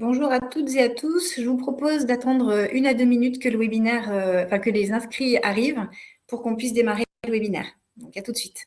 Bonjour à toutes et à tous. Je vous propose d'attendre 1 à 2 minutes que le webinaire, que les inscrits arrivent pour qu'on puisse démarrer le webinaire. Donc, à tout de suite.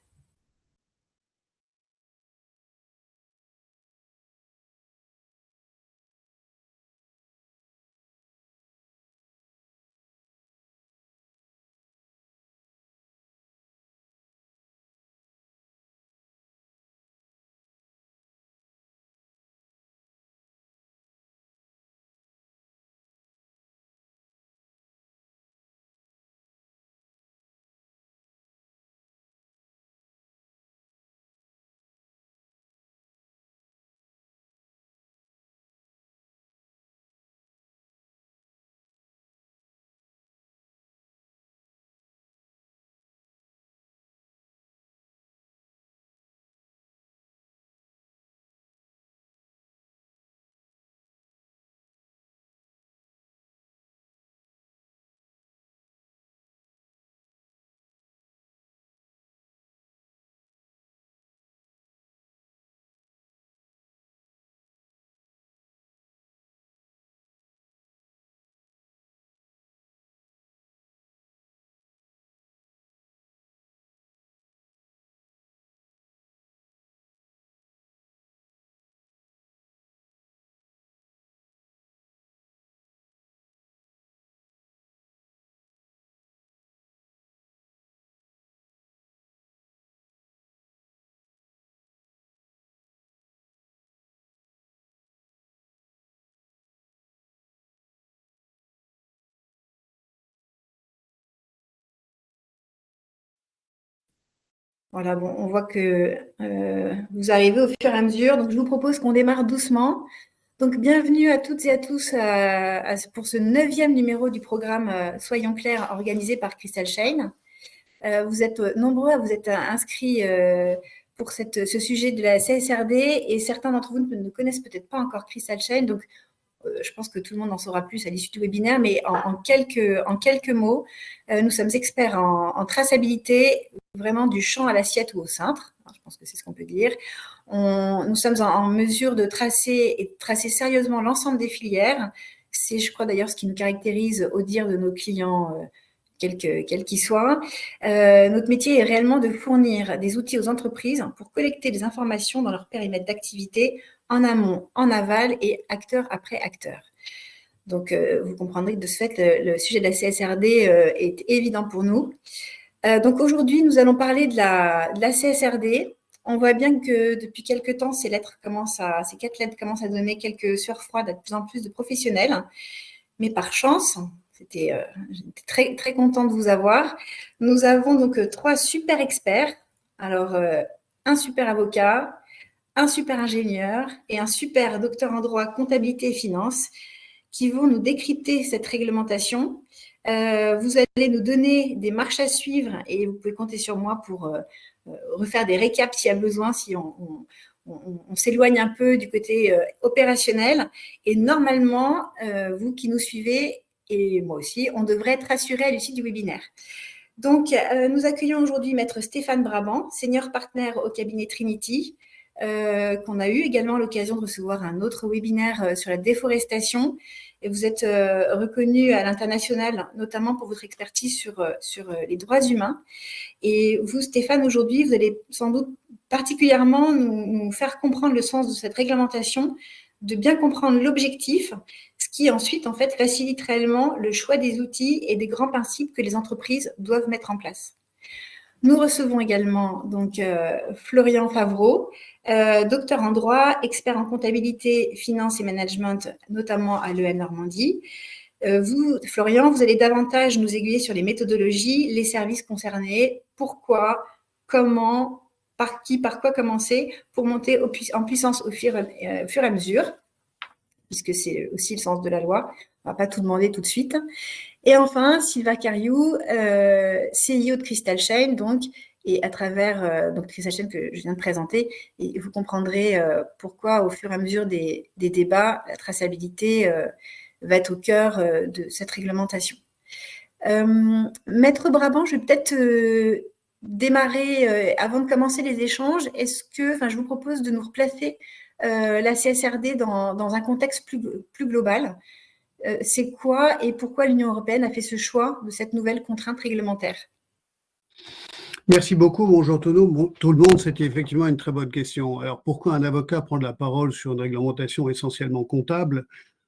Voilà, bon, on voit que vous arrivez au fur et à mesure. Donc, je vous propose qu'on démarre doucement. Donc, bienvenue à toutes et à tous pour ce 9e numéro du programme Soyons clairs, organisé par Crystal Shane. Vous êtes nombreux à vous être inscrits pour ce sujet de la CSRD et certains d'entre vous ne connaissent peut-être pas encore Crystal Shane. Donc, je pense que tout le monde en saura plus à l'issue du webinaire, mais en quelques mots, nous sommes experts en traçabilité, vraiment du champ à l'assiette ou au cintre. Je pense que c'est ce qu'on peut dire. Nous sommes en mesure de tracer sérieusement l'ensemble des filières. C'est, je crois d'ailleurs, ce qui nous caractérise au dire de nos clients, quels qu'ils soient. Notre métier est réellement de fournir des outils aux entreprises pour collecter des informations dans leur périmètre d'activité en amont, en aval et acteur après acteur. Donc, vous comprendrez que de ce fait, le sujet de la CSRD est évident pour nous. Donc, aujourd'hui, nous allons parler de la CSRD. On voit bien que depuis quelques temps, ces 4 lettres commencent à donner quelques sueurs froides à de plus en plus de professionnels. Mais par chance, j'étais très, très contente de vous avoir. Nous avons donc 3 super experts. Alors, un super avocat, un super ingénieur et un super docteur en droit, comptabilité et finance qui vont nous décrypter cette réglementation. Vous allez nous donner des marches à suivre et vous pouvez compter sur moi pour refaire des récaps s'il y a besoin, si on s'éloigne un peu du côté opérationnel. Et normalement, vous qui nous suivez, et moi aussi, on devrait être rassurés à l'issue du webinaire. Donc, nous accueillons aujourd'hui Maître Stéphane Brabant, senior partner au cabinet Trinity, qu'on a eu également l'occasion de recevoir un autre webinaire sur la déforestation. Et vous êtes reconnu à l'international, notamment pour votre expertise sur les droits humains. Et vous, Stéphane, aujourd'hui, vous allez sans doute particulièrement nous faire comprendre le sens de cette réglementation, de bien comprendre l'objectif, ce qui ensuite, en fait, facilite réellement le choix des outils et des grands principes que les entreprises doivent mettre en place. Nous recevons également donc Florian Favreau, docteur en droit, expert en comptabilité, finance et management, notamment à l'EM Normandie. Vous, Florian, vous allez davantage nous aiguiller sur les méthodologies, les services concernés, pourquoi, comment, par qui, par quoi commencer pour monter en puissance au fur et à mesure, puisque c'est aussi le sens de la loi. On ne va pas tout demander tout de suite. Et enfin, Sylvain Cariou, CEO de Crystal Shane, donc, et à travers donc Crystal Shane que je viens de présenter, et vous comprendrez pourquoi, au fur et à mesure des débats, la traçabilité va être au cœur de cette réglementation. Maître Brabant, je vais peut-être démarrer avant de commencer les échanges. Je vous propose de nous replacer la CSRD dans un contexte plus global. C'est quoi et pourquoi l'Union européenne a fait ce choix de cette nouvelle contrainte réglementaire? Merci beaucoup. Bonjour tout le monde. C'était effectivement une très bonne question. Alors, pourquoi un avocat prend la parole sur une réglementation essentiellement comptable?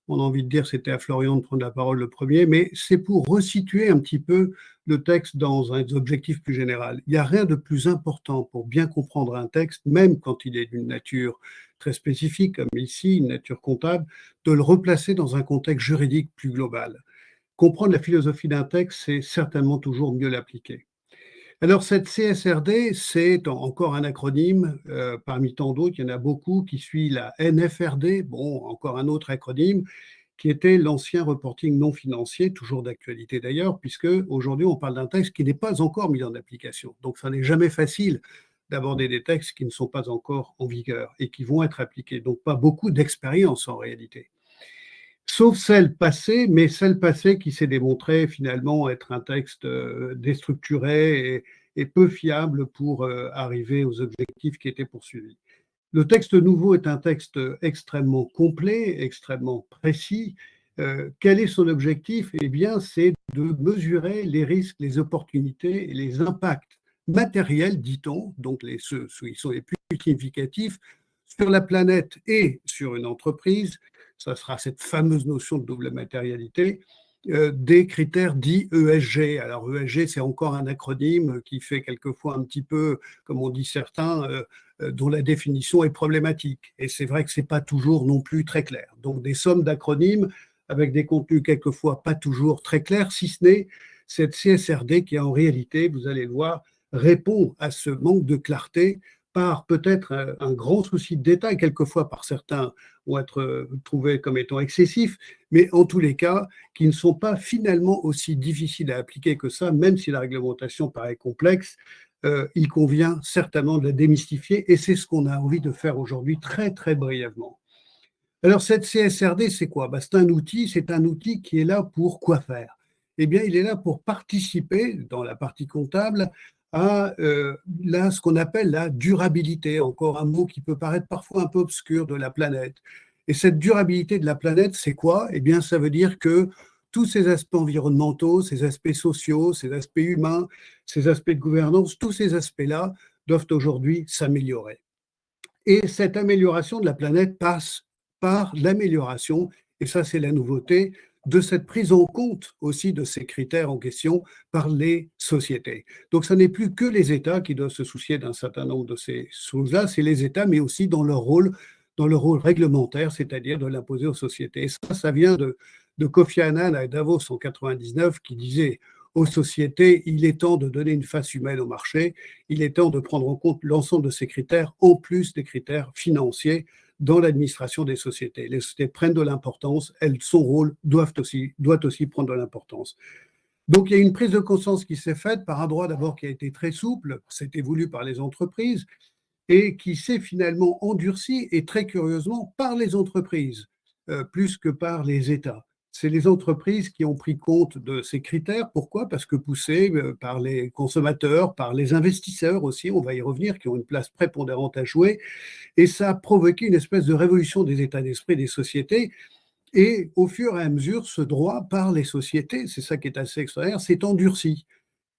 On a envie de dire que c'était à Florian de prendre la parole le premier, mais c'est pour resituer un petit peu le texte dans un objectif plus général. Il n'y a rien de plus important pour bien comprendre un texte, même quand il est d'une nature très spécifique, comme ici, une nature comptable, de le replacer dans un contexte juridique plus global. Comprendre la philosophie d'un texte, c'est certainement toujours mieux l'appliquer. Alors, cette CSRD, c'est encore un acronyme parmi tant d'autres. Il y en a beaucoup qui suit la NFRD, bon, encore un autre acronyme, qui était l'ancien reporting non financier, toujours d'actualité d'ailleurs, puisque aujourd'hui on parle d'un texte qui n'est pas encore mis en application. Donc, ça n'est jamais facile d'aborder des textes qui ne sont pas encore en vigueur et qui vont être appliqués. Donc, pas beaucoup d'expérience en réalité. Sauf celle passée, mais celle passée qui s'est démontrée finalement être un texte déstructuré et peu fiable pour arriver aux objectifs qui étaient poursuivis. Le texte nouveau est un texte extrêmement complet, extrêmement précis. Quel est son objectif? Eh bien, c'est de mesurer les risques, les opportunités et les impacts matériels, dit-on, donc ceux qui sont les plus significatifs, sur la planète et sur une entreprise. Ça sera cette fameuse notion de double matérialité, des critères dits ESG. Alors ESG, c'est encore un acronyme qui fait quelquefois un petit peu, comme on dit certains, dont la définition est problématique. Et c'est vrai que ce n'est pas toujours non plus très clair. Donc des sommes d'acronymes avec des contenus quelquefois pas toujours très clairs, si ce n'est cette CSRD qui en réalité, vous allez le voir, répond à ce manque de clarté par peut-être un grand souci de détail, quelquefois par certains vont être trouvés comme étant excessifs, mais en tous les cas, qui ne sont pas finalement aussi difficiles à appliquer que ça, même si la réglementation paraît complexe. Il convient certainement de la démystifier et c'est ce qu'on a envie de faire aujourd'hui très très brièvement. Alors cette CSRD, c'est quoi? C'est un outil qui est là pour quoi faire? Eh bien, il est là pour participer, dans la partie comptable, à ce qu'on appelle la durabilité, encore un mot qui peut paraître parfois un peu obscur, de la planète. Et cette durabilité de la planète, c'est quoi? Eh bien, ça veut dire que tous ces aspects environnementaux, ces aspects sociaux, ces aspects humains, ces aspects de gouvernance, tous ces aspects-là doivent aujourd'hui s'améliorer. Et cette amélioration de la planète passe par l'amélioration, et ça c'est la nouveauté, de cette prise en compte aussi de ces critères en question par les sociétés. Donc ce n'est plus que les États qui doivent se soucier d'un certain nombre de ces choses-là, c'est les États, mais aussi dans leur rôle réglementaire, c'est-à-dire de l'imposer aux sociétés. Et ça vient de Kofi Annan à Davos en 99 qui disait aux sociétés, il est temps de donner une face humaine au marché, il est temps de prendre en compte l'ensemble de ces critères, en plus des critères financiers dans l'administration des sociétés. Les sociétés prennent de l'importance, son rôle doit aussi prendre de l'importance. Donc il y a une prise de conscience qui s'est faite par un droit d'abord qui a été très souple, c'était voulu par les entreprises, et qui s'est finalement endurci, et très curieusement, par les entreprises, plus que par les États. C'est les entreprises qui ont pris compte de ces critères. Pourquoi? Parce que poussés par les consommateurs, par les investisseurs aussi, on va y revenir, qui ont une place prépondérante à jouer. Et ça a provoqué une espèce de révolution des états d'esprit des sociétés. Et au fur et à mesure, ce droit par les sociétés, c'est ça qui est assez extraordinaire, s'est endurci.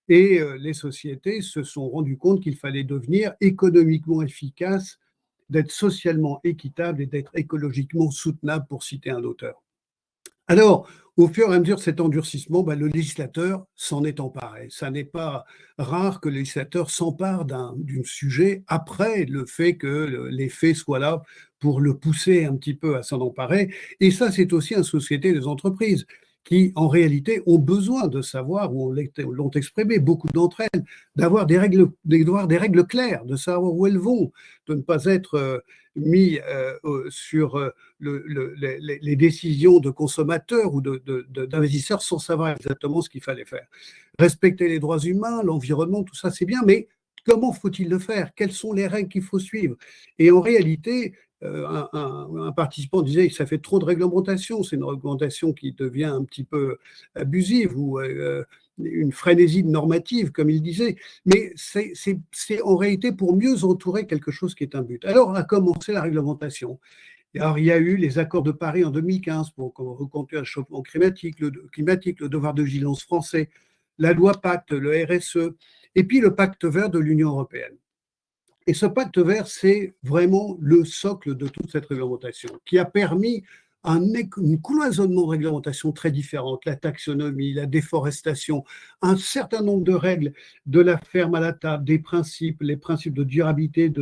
Et les sociétés se sont rendues compte qu'il fallait devenir économiquement efficace, d'être socialement équitable et d'être écologiquement soutenable, pour citer un auteur. Alors, au fur et à mesure de cet endurcissement, le législateur s'en est emparé. Ça n'est pas rare que le législateur s'empare d'un sujet après le fait que les faits soient là pour le pousser un petit peu à s'en emparer. Et ça, c'est aussi une société des entreprises qui, en réalité, ont besoin de savoir, ou l'ont exprimé, beaucoup d'entre elles, d'avoir des règles claires, de savoir où elles vont, de ne pas être mis sur les décisions de consommateurs ou d'investisseurs sans savoir exactement ce qu'il fallait faire. Respecter les droits humains, l'environnement, tout ça, c'est bien, mais comment faut-il le faire? Quelles sont les règles qu'il faut suivre? Et en réalité, un participant disait que ça fait trop de réglementation, c'est une réglementation qui devient un petit peu abusive ou une frénésie normative, comme il disait, mais c'est en réalité pour mieux entourer quelque chose qui est un but. Alors a commencé la réglementation. Alors, il y a eu les accords de Paris en 2015 pour contenir le changement climatique, le devoir de vigilance français, la loi Pacte, le RSE, et puis le pacte vert de l'Union européenne. Et ce pacte vert, c'est vraiment le socle de toute cette réglementation qui a permis un cloisonnement de réglementations très différentes, la taxonomie, la déforestation, un certain nombre de règles, de la ferme à la table, des principes, les principes de durabilité,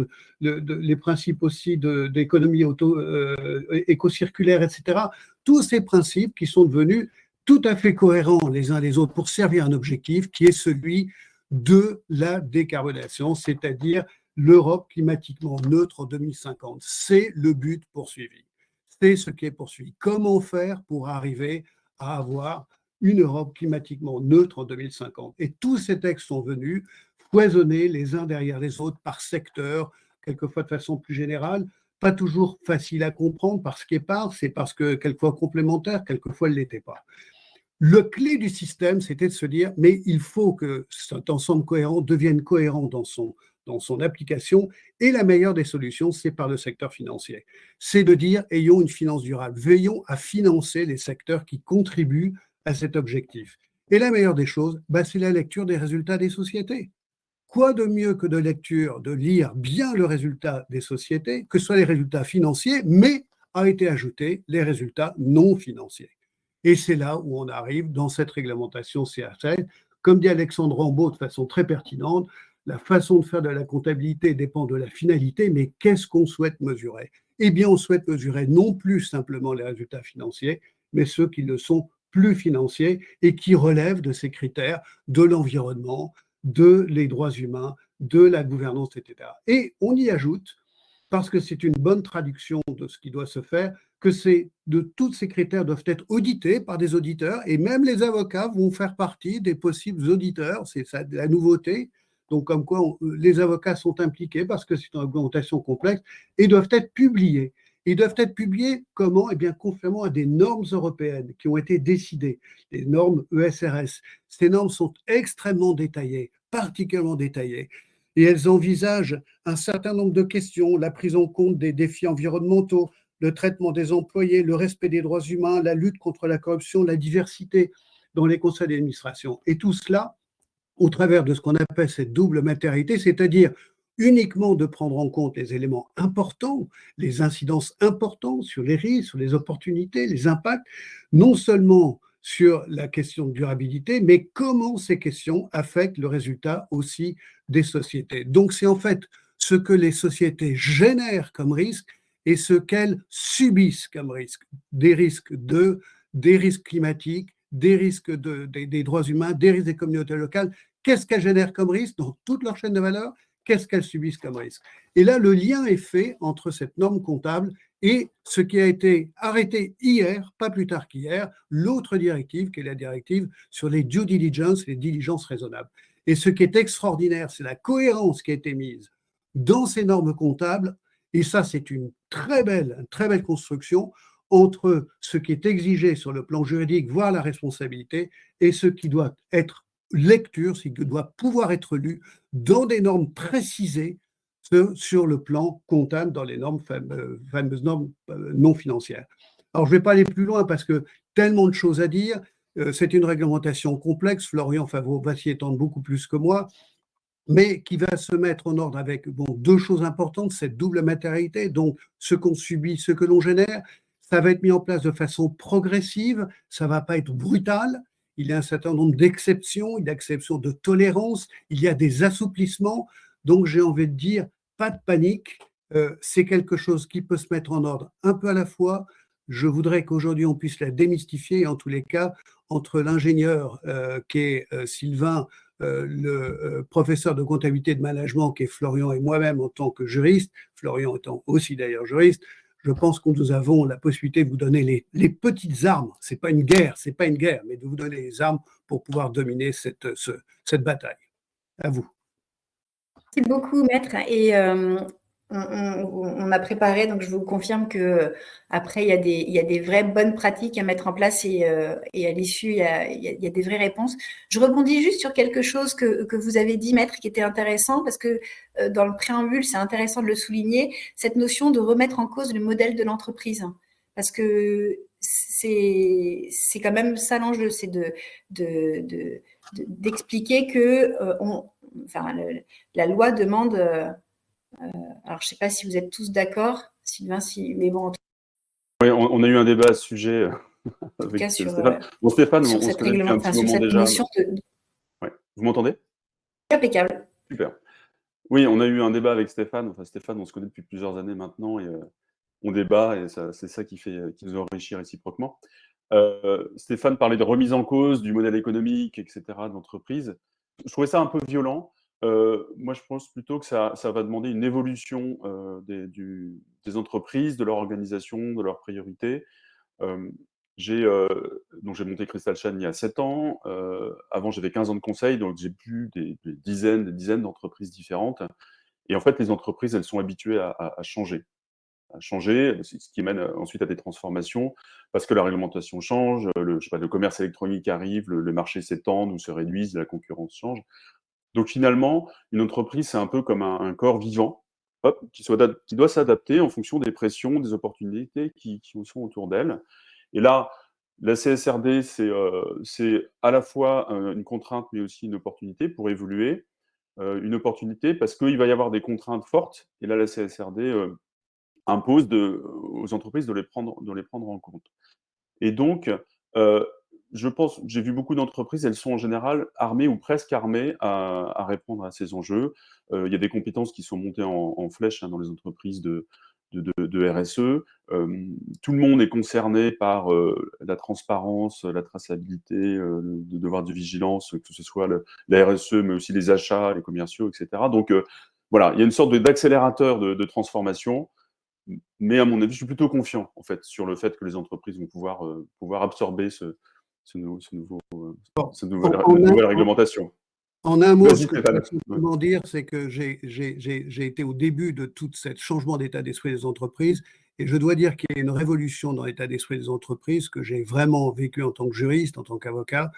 les principes aussi d'économie éco-circulaire, etc. Tous ces principes qui sont devenus tout à fait cohérents les uns les autres pour servir un objectif qui est celui de la décarbonation, c'est-à-dire l'Europe climatiquement neutre en 2050. C'est le but poursuivi. C'est ce qui est poursuivi. Comment faire pour arriver à avoir une Europe climatiquement neutre en 2050? Et tous ces textes sont venus foisonner les uns derrière les autres par secteur, quelquefois de façon plus générale, pas toujours facile à comprendre parce qu'épars, c'est parce que quelquefois complémentaire, quelquefois elle ne l'était pas. Le clé du système, c'était de se dire, mais il faut que cet ensemble cohérent devienne cohérent dans son application, et la meilleure des solutions, c'est par le secteur financier. C'est de dire, ayons une finance durable, veillons à financer les secteurs qui contribuent à cet objectif. Et la meilleure des choses, c'est la lecture des résultats des sociétés. Quoi de mieux que de lire bien le résultat des sociétés, que ce soit les résultats financiers, mais a été ajouté les résultats non financiers. Et c'est là où on arrive dans cette réglementation CSR. Comme dit Alexandre Rambaud de façon très pertinente, la façon de faire de la comptabilité dépend de la finalité, mais qu'est-ce qu'on souhaite mesurer? Eh bien, on souhaite mesurer non plus simplement les résultats financiers, mais ceux qui le sont plus financiers et qui relèvent de ces critères de l'environnement, les droits humains, de la gouvernance, etc. Et on y ajoute, parce que c'est une bonne traduction de ce qui doit se faire, que tous ces critères doivent être audités par des auditeurs, et même les avocats vont faire partie des possibles auditeurs, c'est ça la nouveauté. Donc, comme quoi les avocats sont impliqués parce que c'est une réglementation complexe et doivent être publiés. Ils doivent être publiés comment? Eh bien, conformément à des normes européennes qui ont été décidées, les normes ESRS. Ces normes sont extrêmement détaillées, particulièrement détaillées, et elles envisagent un certain nombre de questions, la prise en compte des défis environnementaux, le traitement des employés, le respect des droits humains, la lutte contre la corruption, la diversité dans les conseils d'administration. Et tout cela au travers de ce qu'on appelle cette double matérialité, c'est-à-dire uniquement de prendre en compte les éléments importants, les incidences importantes sur les risques, sur les opportunités, les impacts, non seulement sur la question de durabilité, mais comment ces questions affectent le résultat aussi des sociétés. Donc c'est en fait ce que les sociétés génèrent comme risque et ce qu'elles subissent comme risque. Des risques climatiques, des risques des droits humains, des risques des communautés locales. Qu'est-ce qu'elles génèrent comme risque dans toute leur chaîne de valeur? Qu'est-ce qu'elles subissent comme risque? Et là, le lien est fait entre cette norme comptable et ce qui a été arrêté hier, pas plus tard qu'hier, l'autre directive, qui est la directive sur les due diligence, les diligences raisonnables. Et ce qui est extraordinaire, c'est la cohérence qui a été mise dans ces normes comptables, et ça, c'est une très belle construction entre ce qui est exigé sur le plan juridique, voire la responsabilité, et ce qui doit être lecture, ce qui doit pouvoir être lu dans des normes précisées sur le plan comptable, dans les fameuses normes non financières. Alors, je ne vais pas aller plus loin parce que tellement de choses à dire. C'est une réglementation complexe. Florian va s'y étendre beaucoup plus que moi, mais qui va se mettre en ordre avec deux choses importantes, cette double matérialité, donc ce qu'on subit, ce que l'on génère. Ça va être mis en place de façon progressive, ça ne va pas être brutal. Il y a un certain nombre d'exceptions, il y a d'exceptions de tolérance, il y a des assouplissements. Donc, j'ai envie de dire, pas de panique. C'est quelque chose qui peut se mettre en ordre un peu à la fois. Je voudrais qu'aujourd'hui, on puisse la démystifier. En tous les cas, entre l'ingénieur qui est Sylvain, le professeur de comptabilité et de management qui est Florian et moi-même en tant que juriste, Florian étant aussi d'ailleurs juriste, je pense que nous avons la possibilité de vous donner les petites armes. C'est pas une guerre, mais de vous donner les armes pour pouvoir dominer cette bataille. À vous. Merci beaucoup, maître. Et on a préparé, donc je vous confirme que après il y a des vraies bonnes pratiques à mettre en place et à l'issue il y a des vraies réponses. Je rebondis juste sur quelque chose que vous avez dit, Maître, qui était intéressant parce que dans le préambule, c'est intéressant de le souligner, cette notion de remettre en cause le modèle de l'entreprise, parce que c'est quand même ça l'enjeu, c'est d'expliquer que la loi demande. Alors, je ne sais pas si vous êtes tous d'accord, Sylvain, mais bon, en Oui, on a eu un débat à ce sujet tout avec cas, sur Stéphane. Bon, Stéphane, on se cette connaît depuis un petit moment cette déjà. notion de Ouais. Vous m'entendez? impeccable. Super. Oui, on a eu un débat avec Stéphane. Enfin, Stéphane, on se connaît depuis plusieurs années maintenant et on débat et c'est ça qui nous enrichit réciproquement. Stéphane parlait de remise en cause du modèle économique, etc., de l'entreprise. Je trouvais ça un peu violent. Moi, je pense plutôt que ça va demander une évolution des entreprises, de leur organisation, de leurs priorités. J'ai monté Crystal Chan il y a 7 ans. Avant, j'avais 15 ans de conseil, donc j'ai vu des dizaines d'entreprises différentes. Et en fait, les entreprises, elles sont habituées à changer. Ce qui mène ensuite à des transformations, parce que la réglementation change, le commerce électronique arrive, le marché s'étend ou se réduise, la concurrence change. Donc finalement, une entreprise, c'est un peu comme un corps vivant, hop, qui doit s'adapter en fonction des pressions, des opportunités qui sont autour d'elle. Et là, la CSRD, c'est à la fois une contrainte, mais aussi une opportunité pour évoluer. Une opportunité parce qu'il va y avoir des contraintes fortes, et là, la CSRD impose aux entreprises de les prendre en compte. Et donc, je pense, j'ai vu beaucoup d'entreprises, elles sont en général armées ou presque armées à répondre à ces enjeux. Il y a des compétences qui sont montées en flèche dans les entreprises de RSE. Tout le monde est concerné par la transparence, la traçabilité, le devoir de vigilance, que ce soit la RSE, mais aussi les achats, les commerciaux, etc. Donc, voilà, il y a une sorte d'accélérateur de transformation. Mais à mon avis, je suis plutôt confiant en fait sur le fait que les entreprises vont pouvoir absorber cette nouvelle réglementation. En un mot, Vas-y, ce que je Stéphane. veux simplement dire, c'est que j'ai été au début de tout ce changement d'état d'esprit des entreprises, et je dois dire qu'il y a une révolution dans l'état d'esprit des entreprises que j'ai vraiment vécu en tant que juriste, en tant qu'avocat,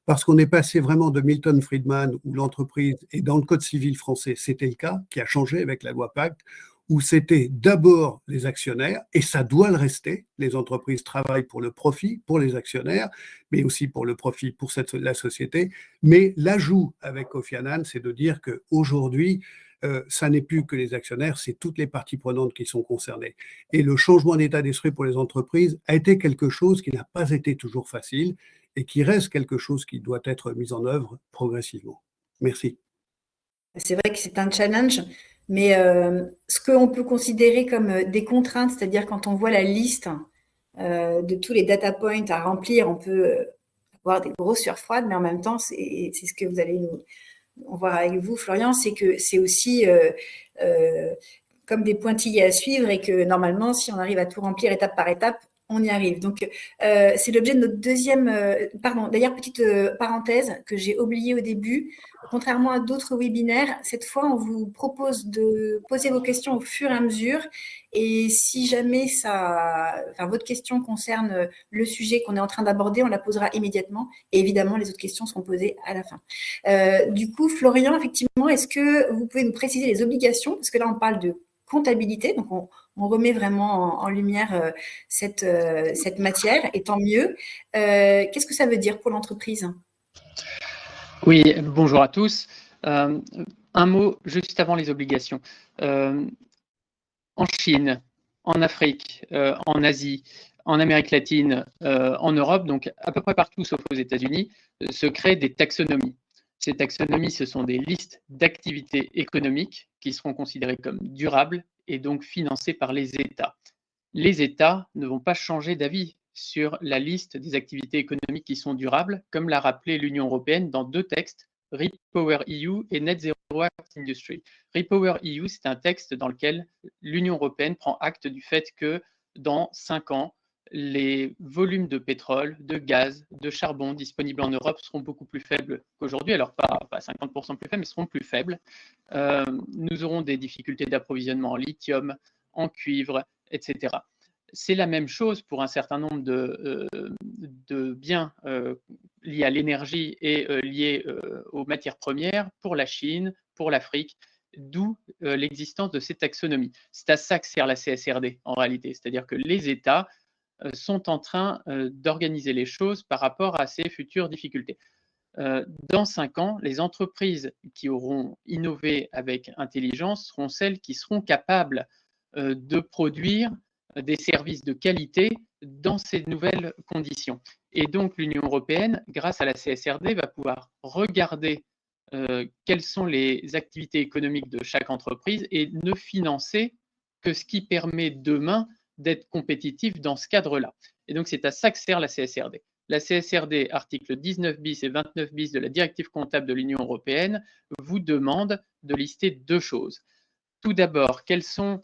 parce qu'on est passé vraiment de Milton Friedman, où l'entreprise, et dans le Code civil français, c'était le cas, qui a changé avec la loi Pacte, où c'était d'abord les actionnaires, et ça doit le rester. Les entreprises travaillent pour le profit, pour les actionnaires, mais aussi pour le profit pour la société. Mais l'ajout avec Kofi Annan, c'est de dire qu'aujourd'hui, ça n'est plus que les actionnaires, c'est toutes les parties prenantes qui sont concernées. Et le changement d'état d'esprit pour les entreprises a été quelque chose qui n'a pas été toujours facile et qui reste quelque chose qui doit être mis en œuvre progressivement. Merci. C'est vrai que c'est un challenge, mais ce qu'on peut considérer comme des contraintes, c'est-à-dire quand on voit la liste de tous les data points à remplir, on peut avoir des grosses sueurs froides, mais en même temps, c'est ce que vous allez on voir avec vous, Florian, c'est que c'est aussi comme des pointillés à suivre et que normalement, si on arrive à tout remplir étape par étape, on y arrive. Donc, c'est l'objet de notre deuxième... pardon, d'ailleurs, petite parenthèse que j'ai oubliée au début. Contrairement à d'autres webinaires, cette fois, on vous propose de poser vos questions au fur et à mesure. Et si jamais votre question concerne le sujet qu'on est en train d'aborder, on la posera immédiatement. Et évidemment, les autres questions seront posées à la fin. Du coup, Florian, effectivement, est-ce que vous pouvez nous préciser les obligations? Parce que là, on parle de comptabilité, donc on remet vraiment en lumière cette matière, et tant mieux. Qu'est-ce que ça veut dire pour l'entreprise? Oui, bonjour à tous. Un mot juste avant les obligations. En Chine, en Afrique, en Asie, en Amérique latine, en Europe, donc à peu près partout sauf aux États-Unis, se créent des taxonomies. Ces taxonomies, ce sont des listes d'activités économiques qui seront considérées comme durables et donc financées par les États. Les États ne vont pas changer d'avis sur la liste des activités économiques qui sont durables, comme l'a rappelé l'Union européenne dans 2 textes, REPower EU et Net Zero Act Industry. REPower EU, c'est un texte dans lequel l'Union européenne prend acte du fait que dans 5 ans, les volumes de pétrole, de gaz, de charbon disponibles en Europe seront beaucoup plus faibles qu'aujourd'hui. Alors, pas 50% plus faibles, mais seront plus faibles. Nous aurons des difficultés d'approvisionnement en lithium, en cuivre, etc. C'est la même chose pour un certain nombre de biens liés à l'énergie et liés aux matières premières pour la Chine, pour l'Afrique, d'où l'existence de ces taxonomies. C'est à ça que sert la CSRD en réalité, c'est-à-dire que les États sont en train d'organiser les choses par rapport à ces futures difficultés. Dans 5 ans, les entreprises qui auront innové avec intelligence seront celles qui seront capables de produire des services de qualité dans ces nouvelles conditions. Et donc l'Union européenne, grâce à la CSRD, va pouvoir regarder quelles sont les activités économiques de chaque entreprise et ne financer que ce qui permet demain d'être compétitif dans ce cadre-là. Et donc c'est à ça que sert la CSRD. La CSRD, article 19 bis et 29 bis de la directive comptable de l'Union européenne, vous demande de lister 2 choses. Tout d'abord, quels sont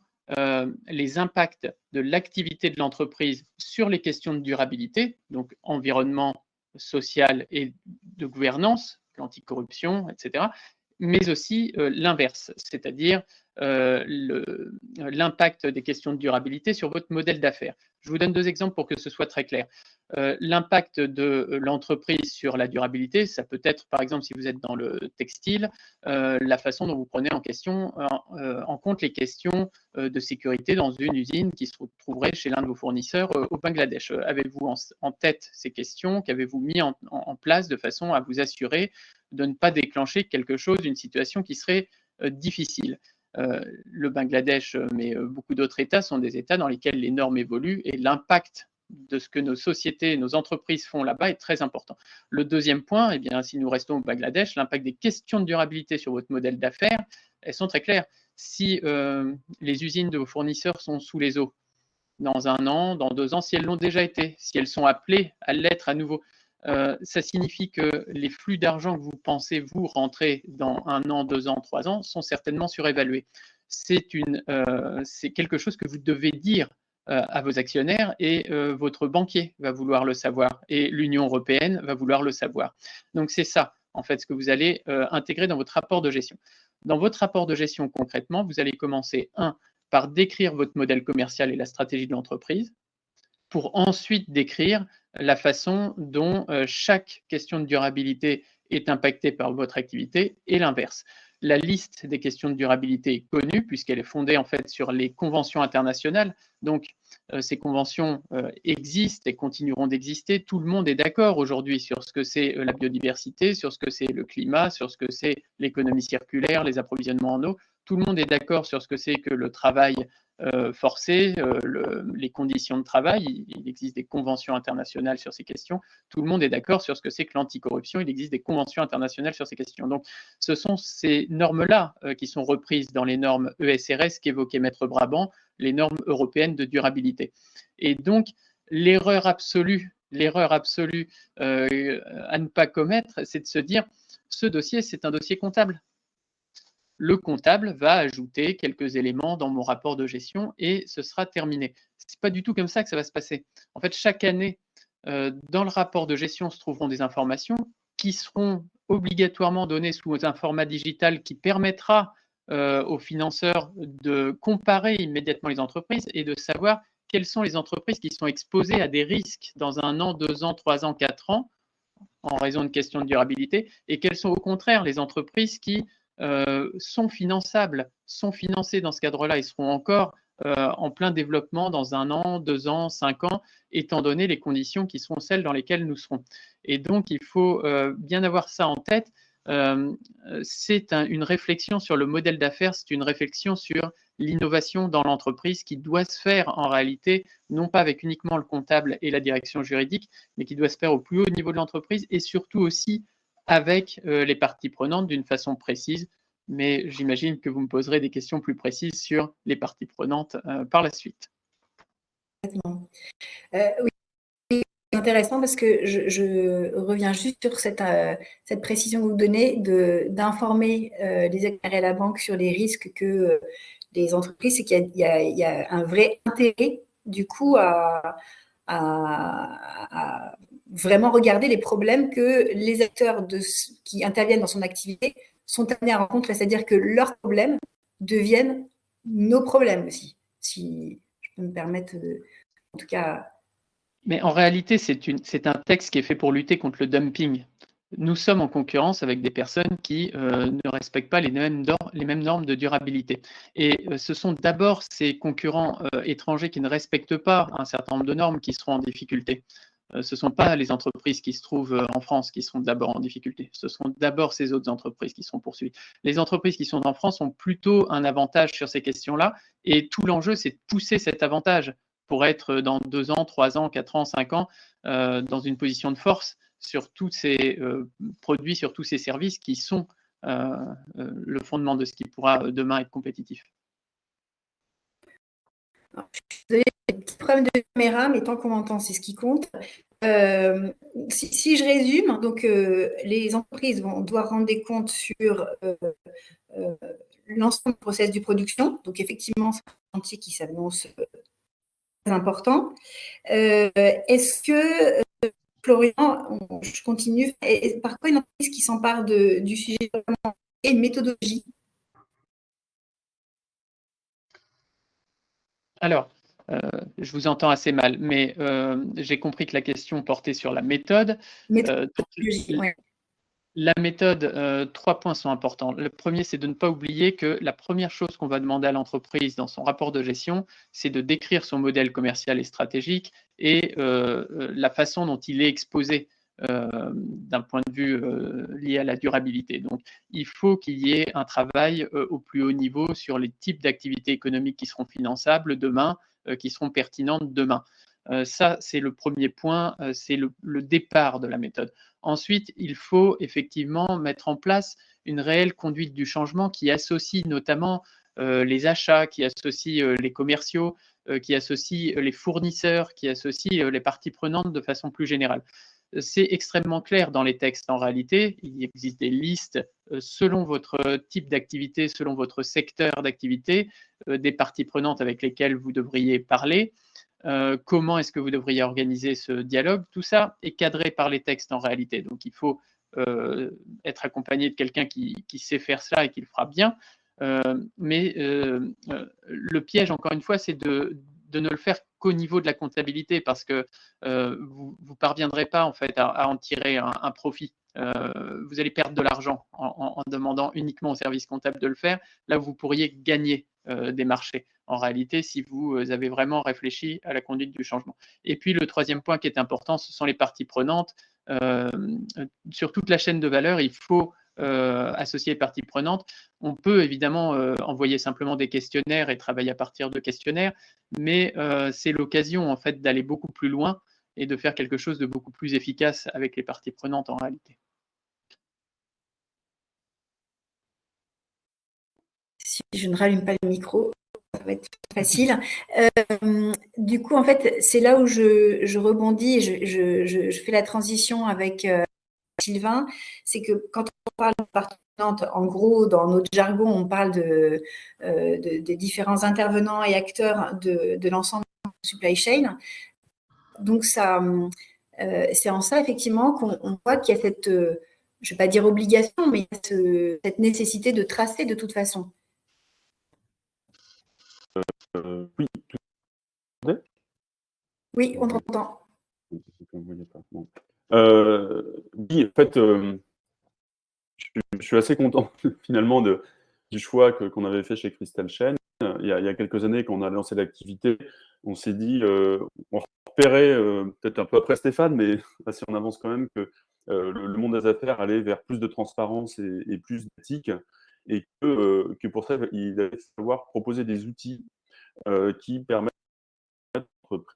les impacts de l'activité de l'entreprise sur les questions de durabilité, donc environnement, social et de gouvernance, l'anticorruption, etc., mais aussi l'inverse, c'est-à-dire l'impact des questions de durabilité sur votre modèle d'affaires. Je vous donne 2 exemples pour que ce soit très clair. L'impact de l'entreprise sur la durabilité, ça peut être, par exemple, si vous êtes dans le textile, la façon dont vous prenez en compte les questions de sécurité dans une usine qui se trouverait chez l'un de vos fournisseurs au Bangladesh. Avez-vous en tête ces questions? Qu'avez-vous mis en place de façon à vous assurer de ne pas déclencher quelque chose, une situation qui serait difficile? Le Bangladesh, mais beaucoup d'autres États sont des États dans lesquels les normes évoluent et l'impact de ce que nos sociétés, nos entreprises font là-bas est très important. Le deuxième point, eh bien, si nous restons au Bangladesh, l'impact des questions de durabilité sur votre modèle d'affaires, elles sont très claires. Si les usines de vos fournisseurs sont sous les eaux dans 1 an, dans 2 ans, si elles l'ont déjà été, si elles sont appelées à l'être à nouveau, ça signifie que les flux d'argent que vous pensez vous rentrer dans 1 an, 2 ans, 3 ans sont certainement surévalués. C'est quelque chose que vous devez dire à vos actionnaires et votre banquier va vouloir le savoir et l'Union européenne va vouloir le savoir. Donc c'est ça, en fait, ce que vous allez intégrer dans votre rapport de gestion. Dans votre rapport de gestion, concrètement, vous allez commencer, par décrire votre modèle commercial et la stratégie de l'entreprise, pour ensuite décrire la façon dont chaque question de durabilité est impactée par votre activité et l'inverse. La liste des questions de durabilité est connue puisqu'elle est fondée en fait sur les conventions internationales. Donc, ces conventions existent et continueront d'exister. Tout le monde est d'accord aujourd'hui sur ce que c'est la biodiversité, sur ce que c'est le climat, sur ce que c'est l'économie circulaire, les approvisionnements en eau. Tout le monde est d'accord sur ce que c'est que le travail forcé, les conditions de travail. Il existe des conventions internationales sur ces questions. Tout le monde est d'accord sur ce que c'est que l'anticorruption. Il existe des conventions internationales sur ces questions. Donc, ce sont ces normes-là qui sont reprises dans les normes ESRS qu'évoquait Maître Brabant, les normes européennes de durabilité. Et donc, l'erreur absolue à ne pas commettre, c'est de se dire, ce dossier, c'est un dossier comptable. Le comptable va ajouter quelques éléments dans mon rapport de gestion et ce sera terminé. Ce n'est pas du tout comme ça que ça va se passer. En fait, chaque année, dans le rapport de gestion se trouveront des informations qui seront obligatoirement données sous un format digital qui permettra aux financeurs de comparer immédiatement les entreprises et de savoir quelles sont les entreprises qui sont exposées à des risques dans 1 an, 2 ans, 3 ans, 4 ans en raison de questions de durabilité et quelles sont au contraire les entreprises qui sont finançables, sont financés dans ce cadre-là et seront encore en plein développement dans 1 an, 2 ans, 5 ans, étant donné les conditions qui seront celles dans lesquelles nous serons. Et donc, il faut bien avoir ça en tête. C'est une réflexion sur le modèle d'affaires, c'est une réflexion sur l'innovation dans l'entreprise qui doit se faire en réalité, non pas avec uniquement le comptable et la direction juridique, mais qui doit se faire au plus haut niveau de l'entreprise et surtout aussi avec les parties prenantes d'une façon précise, mais j'imagine que vous me poserez des questions plus précises sur les parties prenantes par la suite. Oui, c'est intéressant parce que je reviens juste sur cette précision que vous donnez d'informer les actionnaires et la banque sur les risques que les entreprises, c'est qu'il y a un vrai intérêt du coup à à vraiment regarder les problèmes que les acteurs qui interviennent dans son activité sont amenés à rencontrer, c'est-à-dire que leurs problèmes deviennent nos problèmes aussi, si je peux me permettre, en tout cas. Mais en réalité, c'est un texte qui est fait pour lutter contre le dumping. Nous sommes en concurrence avec des personnes qui ne respectent pas les mêmes normes de durabilité. Et ce sont d'abord ces concurrents étrangers qui ne respectent pas un certain nombre de normes qui seront en difficulté. Ce ne sont pas les entreprises qui se trouvent en France qui seront d'abord en difficulté. Ce sont d'abord ces autres entreprises qui seront poursuivies. Les entreprises qui sont en France ont plutôt un avantage sur ces questions-là. Et tout l'enjeu, c'est de pousser cet avantage pour être dans 2 ans, 3 ans, 4 ans, 5 ans, dans une position de force sur tous ces produits, sur tous ces services qui sont le fondement de ce qui pourra demain être compétitif. Alors, je suis désolée, j'ai un petit problème de caméra, mais tant qu'on m'entend, c'est ce qui compte. Si je résume, donc les entreprises vont devoir rendre des comptes sur l'ensemble du process de production. Donc effectivement, c'est un chantier qui s'annonce très important. Est-ce que Florian, je continue. Par quoi une entreprise qui s'empare du sujet et une méthodologie? Alors, je vous entends assez mal, mais j'ai compris que la question portait sur la méthode. Ouais. La méthode, 3 points sont importants. Le premier, c'est de ne pas oublier que la première chose qu'on va demander à l'entreprise dans son rapport de gestion, c'est de décrire son modèle commercial et stratégique et la façon dont il est exposé d'un point de vue lié à la durabilité. Donc, il faut qu'il y ait un travail au plus haut niveau sur les types d'activités économiques qui seront finançables demain, qui seront pertinentes demain. Ça, c'est le premier point, c'est le départ de la méthode. Ensuite, il faut effectivement mettre en place une réelle conduite du changement qui associe notamment les achats, qui associe les commerciaux, qui associe les fournisseurs, qui associe les parties prenantes de façon plus générale. C'est extrêmement clair dans les textes en réalité. Il existe des listes selon votre type d'activité, selon votre secteur d'activité, des parties prenantes avec lesquelles vous devriez parler. Comment est-ce que vous devriez organiser ce dialogue? Tout ça est cadré par les textes en réalité. Donc, il faut être accompagné de quelqu'un qui sait faire cela et qui le fera bien. Mais le piège, encore une fois, c'est de ne le faire qu'au niveau de la comptabilité parce que vous ne parviendrez pas en fait à en tirer un profit. Vous allez perdre de l'argent en demandant uniquement au service comptable de le faire. Là, vous pourriez gagner des marchés en réalité si vous avez vraiment réfléchi à la conduite du changement. Et puis le troisième point qui est important, ce sont les parties prenantes. Sur toute la chaîne de valeur, il faut associer les parties prenantes. On peut évidemment envoyer simplement des questionnaires et travailler à partir de questionnaires, mais c'est l'occasion en fait d'aller beaucoup plus loin et de faire quelque chose de beaucoup plus efficace avec les parties prenantes en réalité. Si je ne rallume pas le micro, ça va être facile. Du coup, en fait, c'est là où je rebondis et je fais la transition avec Sylvain. C'est que quand on parle de parties prenantes, en gros, dans notre jargon, on parle des différents intervenants et acteurs de l'ensemble de la supply chain. Donc, ça, c'est en ça, effectivement, qu'on voit qu'il y a cette, je ne vais pas dire obligation, mais cette nécessité de tracer de toute façon. Oui, oui, on t'entend. Bon. Oui, en fait, je suis assez content finalement du choix qu'on avait fait chez Crystal Chain. Il y a quelques années, quand on a lancé l'activité, on s'est dit, on repérait peut-être un peu après Stéphane, mais assez en avance quand même, que le monde des affaires allait vers plus de transparence et plus d'éthique, et que pour ça, il allait falloir proposer des outils qui permettent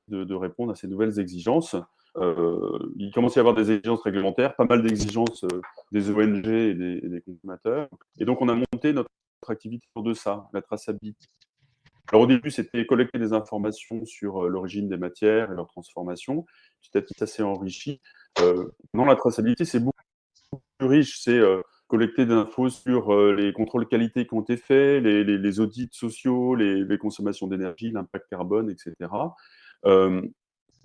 de répondre à ces nouvelles exigences. Il commence à y avoir des exigences réglementaires, pas mal d'exigences des ONG et des consommateurs. Et donc, on a monté notre activité autour de ça, la traçabilité. Alors, au début, c'était collecter des informations sur l'origine des matières et leur transformation. Petit à petit, ça s'est enrichi. Non, la traçabilité, c'est beaucoup plus riche. C'est collecter des infos sur les contrôles qualité qui ont été faits, les audits sociaux, les consommations d'énergie, l'impact carbone, etc.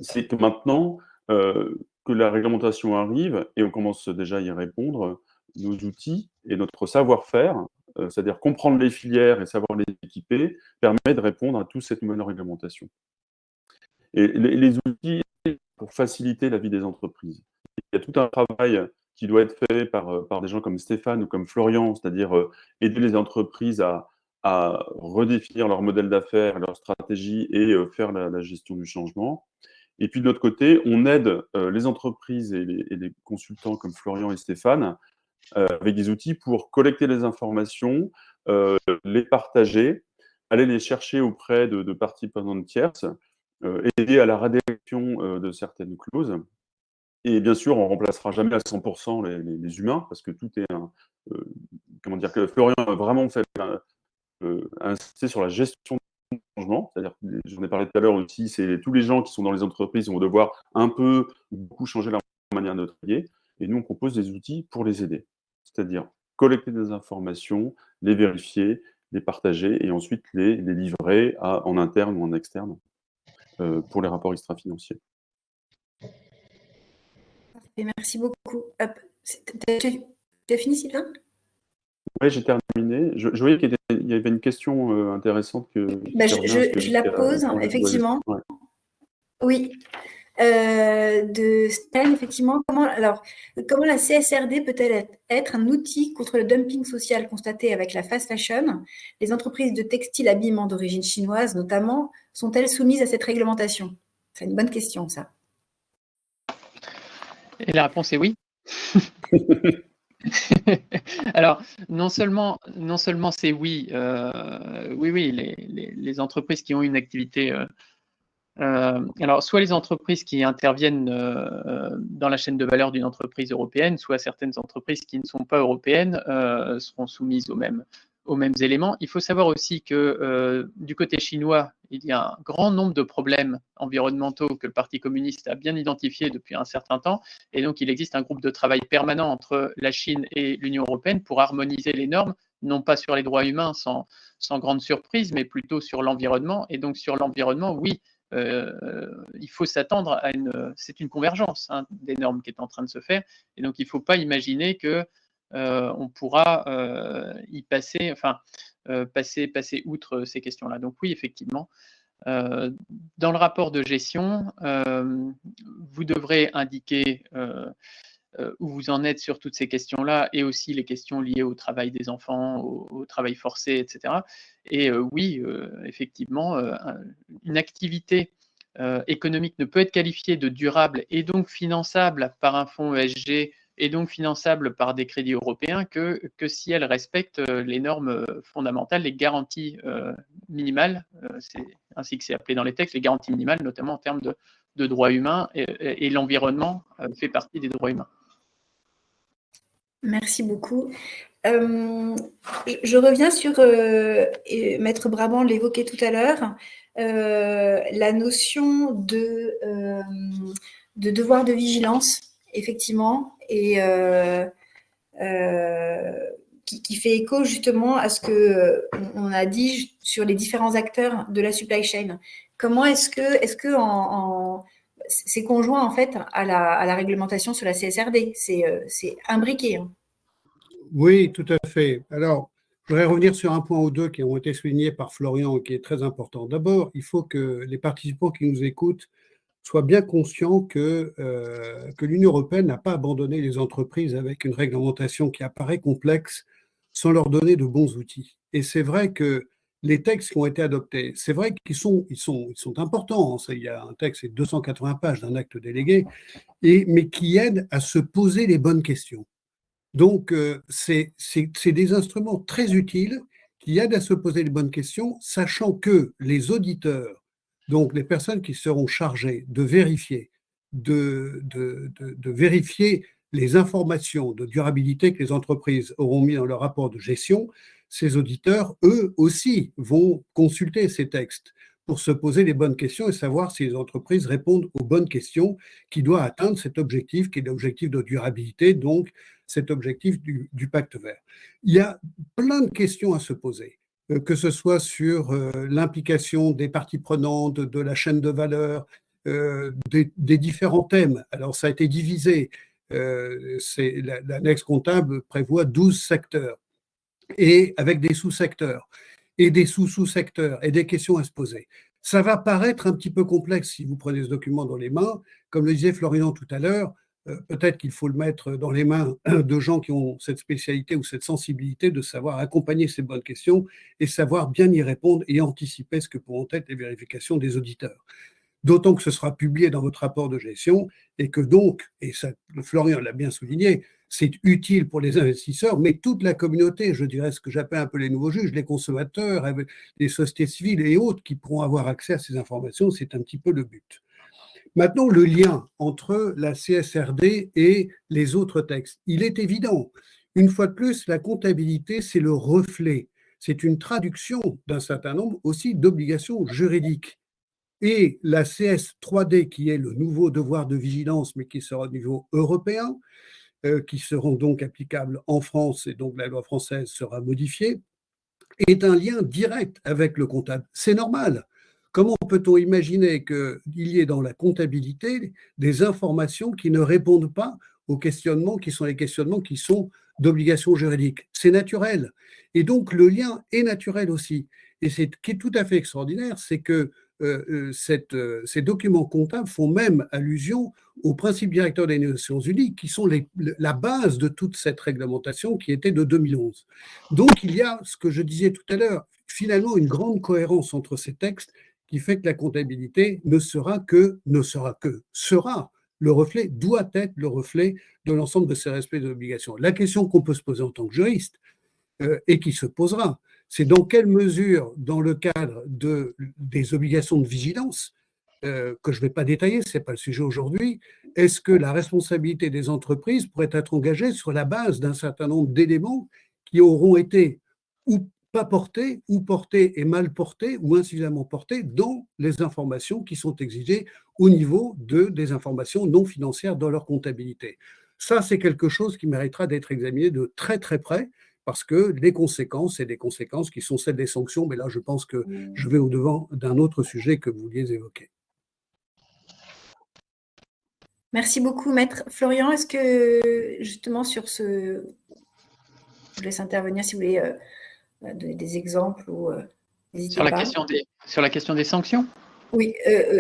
c'est que maintenant que la réglementation arrive, et on commence déjà à y répondre, nos outils et notre savoir-faire, c'est-à-dire comprendre les filières et savoir les équiper, permet de répondre à toute cette nouvelle réglementation. Et les outils pour faciliter la vie des entreprises. Il y a tout un travail qui doit être fait par des gens comme Stéphane ou comme Florian, c'est-à-dire aider les entreprises à redéfinir leur modèle d'affaires, leur stratégie et faire la gestion du changement. Et puis de l'autre côté, on aide les entreprises et les consultants comme Florian et Stéphane avec des outils pour collecter les informations, les partager, aller les chercher auprès de parties prenantes tierces, aider à la rédaction de certaines clauses. Et bien sûr, on ne remplacera jamais à 100% les humains, parce que tout est comment dire, que Florian a vraiment fait insister sur la gestion du changement, c'est-à-dire, j'en ai parlé tout à l'heure aussi, c'est tous les gens qui sont dans les entreprises vont devoir un peu, beaucoup changer leur manière de travailler, et nous, on propose des outils pour les aider, c'est-à-dire collecter des informations, les vérifier, les partager, et ensuite les livrer en interne ou en externe pour les rapports extra-financiers. Merci beaucoup. Tu as fini, Sylvain? Oui, j'ai terminé. Je voyais qu'il y avait une question intéressante je la pose, effectivement. Ouais. Oui. De Stan, effectivement, comment la CSRD peut-elle être un outil contre le dumping social constaté avec la fast fashion? Les entreprises de textile habillement d'origine chinoise, notamment, sont-elles soumises à cette réglementation? C'est une bonne question, ça. Et la réponse est oui. Alors, non seulement c'est oui, les entreprises qui ont une activité, alors soit les entreprises qui interviennent dans la chaîne de valeur d'une entreprise européenne, soit certaines entreprises qui ne sont pas européennes seront soumises aux mêmes éléments. Il faut savoir aussi que du côté chinois, il y a un grand nombre de problèmes environnementaux que le Parti communiste a bien identifiés depuis un certain temps. Et donc, il existe un groupe de travail permanent entre la Chine et l'Union européenne pour harmoniser les normes, non pas sur les droits humains sans grande surprise, mais plutôt sur l'environnement. Et donc, sur l'environnement, oui, il faut s'attendre à c'est une convergence des normes qui est en train de se faire. Et donc, il ne faut pas imaginer que on pourra y passer, passer outre ces questions-là. Donc oui, effectivement, dans le rapport de gestion, vous devrez indiquer où vous en êtes sur toutes ces questions-là et aussi les questions liées au travail des enfants, au travail forcé, etc. Et oui, effectivement, une activité économique ne peut être qualifiée de durable et donc finançable par un fonds ESG et donc finançable par des crédits européens que si elle respecte les normes fondamentales, les garanties minimales, c'est ainsi que c'est appelé dans les textes, les garanties minimales, notamment en termes de droits humains, et l'environnement fait partie des droits humains. Merci beaucoup. Je reviens sur, Maître Brabant l'évoquait tout à l'heure, la notion de devoir de vigilance, effectivement, et qui fait écho justement à ce qu'on a dit sur les différents acteurs de la supply chain. Comment est-ce que c'est conjoint en fait à la réglementation sur la CSRD? C'est imbriqué. Hein. Oui, tout à fait. Alors, je voudrais revenir sur un point ou deux qui ont été soulignés par Florian et qui est très important. D'abord, il faut que les participants qui nous écoutent soient bien conscients que l'Union européenne n'a pas abandonné les entreprises avec une réglementation qui apparaît complexe sans leur donner de bons outils. Et c'est vrai que les textes qui ont été adoptés, c'est vrai qu'ils sont importants. Il y a un texte, c'est 280 pages d'un acte délégué, mais qui aident à se poser les bonnes questions. Donc, c'est des instruments très utiles qui aident à se poser les bonnes questions, sachant que les auditeurs, donc les personnes qui seront chargées de vérifier, de vérifier les informations de durabilité que les entreprises auront mis dans leur rapport de gestion, ces auditeurs, eux aussi, vont consulter ces textes pour se poser les bonnes questions et savoir si les entreprises répondent aux bonnes questions qui doivent atteindre cet objectif qui est l'objectif de durabilité, donc cet objectif du pacte vert. Il y a plein de questions à se poser, que ce soit sur l'implication des parties prenantes, de la chaîne de valeur, des différents thèmes. Alors, ça a été divisé. L'annexe comptable prévoit 12 secteurs, et avec des sous-secteurs, et des sous-sous-secteurs, et des questions à se poser. Ça va paraître un petit peu complexe si vous prenez ce document dans les mains. Comme le disait Florian tout à l'heure, peut-être qu'il faut le mettre dans les mains de gens qui ont cette spécialité ou cette sensibilité de savoir accompagner ces bonnes questions et savoir bien y répondre et anticiper ce que pourront être les vérifications des auditeurs. D'autant que ce sera publié dans votre rapport de gestion et que donc, et ça, Florian l'a bien souligné, c'est utile pour les investisseurs, mais toute la communauté, je dirais ce que j'appelle un peu les nouveaux juges, les consommateurs, les sociétés civiles et autres qui pourront avoir accès à ces informations, c'est un petit peu le but. Maintenant, le lien entre la CSRD et les autres textes, il est évident. Une fois de plus, la comptabilité, c'est le reflet, c'est une traduction d'un certain nombre aussi d'obligations juridiques. Et la CS3D, qui est le nouveau devoir de vigilance, mais qui sera au niveau européen, qui seront donc applicables en France, et donc la loi française sera modifiée, est un lien direct avec le comptable. C'est normal. Comment peut-on imaginer qu'il y ait dans la comptabilité des informations qui ne répondent pas aux questionnements qui sont les questionnements qui sont d'obligation juridique? C'est naturel. Et donc, le lien est naturel aussi. Et ce qui est tout à fait extraordinaire, c'est que ces documents comptables font même allusion aux principes directeurs des Nations Unies, qui sont la base de toute cette réglementation qui était de 2011. Donc, il y a, ce que je disais tout à l'heure, finalement une grande cohérence entre ces textes qui fait que la comptabilité sera le reflet, doit être le reflet de l'ensemble de ces respects de l'obligation. La question qu'on peut se poser en tant que juriste, et qui se posera, c'est dans quelle mesure, dans le cadre des obligations de vigilance, que je ne vais pas détailler, ce n'est pas le sujet aujourd'hui, est-ce que la responsabilité des entreprises pourrait être engagée sur la base d'un certain nombre d'éléments qui auront été ou pas portés, ou portés et mal portés, ou insuffisamment portés dans les informations qui sont exigées au niveau des informations non financières dans leur comptabilité. Ça, c'est quelque chose qui méritera d'être examiné de très très près, parce que les conséquences, c'est des conséquences qui sont celles des sanctions, mais là, je pense que je vais au-devant d'un autre sujet que vous vouliez évoquer. Merci beaucoup, Maître. Florian, est-ce que, justement, sur ce... Je vous laisse intervenir si vous voulez donner des exemples ou n'hésitez pas. Sur la question des sanctions ? Oui,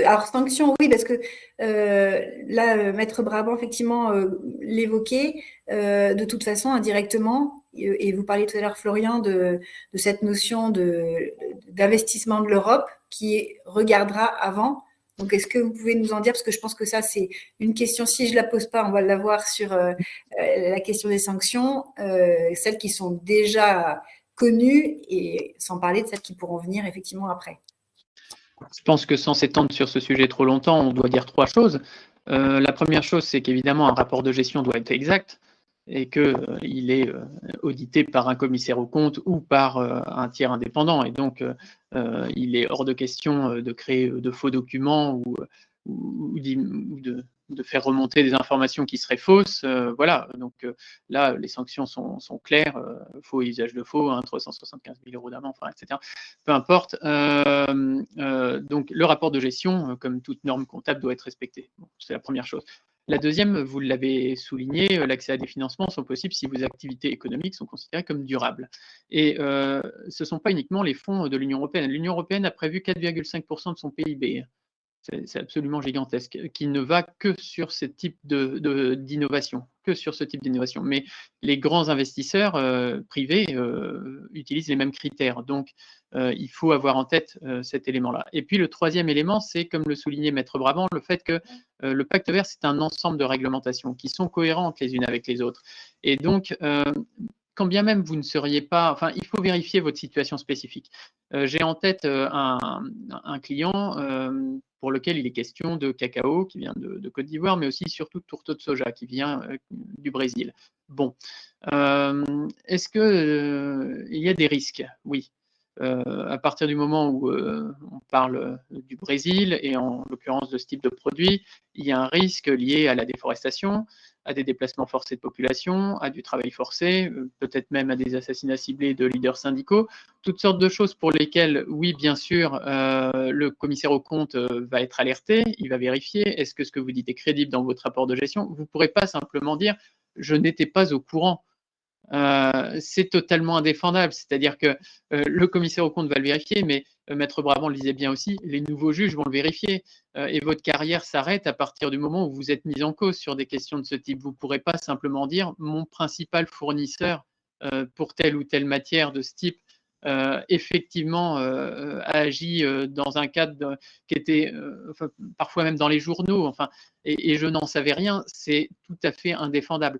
alors sanctions, oui, parce que là, Maître Brabant, effectivement, l'évoquait, de toute façon, indirectement, et vous parliez tout à l'heure, Florian, de cette notion d'investissement de l'Europe qui regardera avant. Donc, est-ce que vous pouvez nous en dire, parce que je pense que ça, c'est une question, si je ne la pose pas, on va l'avoir sur la question des sanctions, celles qui sont déjà connues, et sans parler de celles qui pourront venir effectivement après. Je pense que sans s'étendre sur ce sujet trop longtemps, on doit dire trois choses. La première chose, c'est qu'évidemment, un rapport de gestion doit être exact et qu'il est audité par un commissaire aux comptes ou par un tiers indépendant. Et donc, il est hors de question de créer de faux documents ou de faire remonter des informations qui seraient fausses. Voilà, donc là, les sanctions sont claires, faux et usage de faux, 375 000 € d'amende, etc. Peu importe. Donc, le rapport de gestion, comme toute norme comptable, doit être respecté. Bon, c'est la première chose. La deuxième, vous l'avez souligné, l'accès à des financements sont possibles si vos activités économiques sont considérées comme durables. Et ce ne sont pas uniquement les fonds de l'Union européenne. L'Union européenne a prévu 4,5% de son PIB. C'est absolument gigantesque, qui ne va que sur ce type d'innovation, Mais les grands investisseurs privés utilisent les mêmes critères. Donc, il faut avoir en tête cet élément-là. Et puis, le troisième élément, c'est, comme le soulignait Maître Brabant, le fait que le pacte vert, c'est un ensemble de réglementations qui sont cohérentes les unes avec les autres. Et donc, quand bien même vous ne seriez pas... Enfin, il faut vérifier votre situation spécifique. J'ai en tête un client pour lequel il est question de cacao qui vient de Côte d'Ivoire, mais aussi surtout de tourteau de soja qui vient du Brésil. Bon, est-ce qu'il y a des risques? Oui. À partir du moment où on parle du Brésil, et en l'occurrence de ce type de produit, il y a un risque lié à la déforestation, à des déplacements forcés de population, à du travail forcé, peut-être même à des assassinats ciblés de leaders syndicaux, toutes sortes de choses pour lesquelles, oui, bien sûr, le commissaire aux comptes va être alerté, il va vérifier, est-ce que ce que vous dites est crédible dans votre rapport de gestion? Vous ne pourrez pas simplement dire, je n'étais pas au courant. C'est totalement indéfendable, c'est-à-dire que le commissaire aux comptes va le vérifier, mais Maître Brabant le disait bien aussi, les nouveaux juges vont le vérifier, et votre carrière s'arrête à partir du moment où vous êtes mis en cause sur des questions de ce type. Vous ne pourrez pas simplement dire mon principal fournisseur pour telle ou telle matière de ce type effectivement a agi dans un cadre qui était enfin, parfois même dans les journaux, enfin, et je n'en savais rien, c'est tout à fait indéfendable.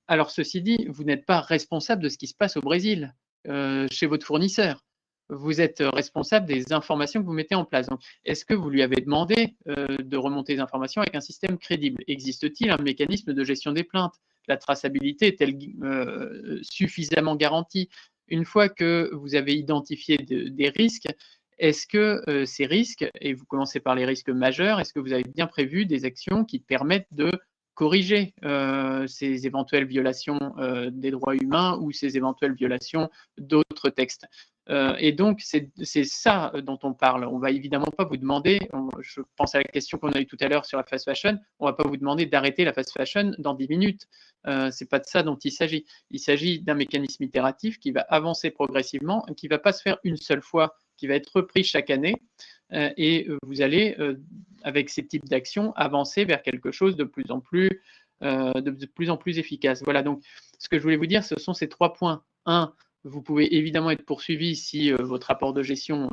Alors, ceci dit, vous n'êtes pas responsable de ce qui se passe au Brésil, chez votre fournisseur. Vous êtes responsable des informations que vous mettez en place. Donc, est-ce que vous lui avez demandé de remonter les informations avec un système crédible? Existe-t-il un mécanisme de gestion des plaintes? La traçabilité est-elle suffisamment garantie? Une fois que vous avez identifié des risques, est-ce que ces risques, et vous commencez par les risques majeurs, est-ce que vous avez bien prévu des actions qui permettent de corriger ces éventuelles violations des droits humains ou ces éventuelles violations d'autres textes. Et donc, c'est ça dont on parle. On ne va évidemment pas vous demander, je pense à la question qu'on a eue tout à l'heure sur la fast fashion, on ne va pas vous demander d'arrêter la fast fashion dans 10 minutes. Ce n'est pas de ça dont il s'agit. Il s'agit d'un mécanisme itératif qui va avancer progressivement, qui ne va pas se faire une seule fois, qui va être repris chaque année. Et vous allez, avec ces types d'actions, avancer vers quelque chose de plus en plus efficace. Voilà, donc ce que je voulais vous dire, ce sont ces 3 points. 1, vous pouvez évidemment être poursuivi si votre rapport de gestion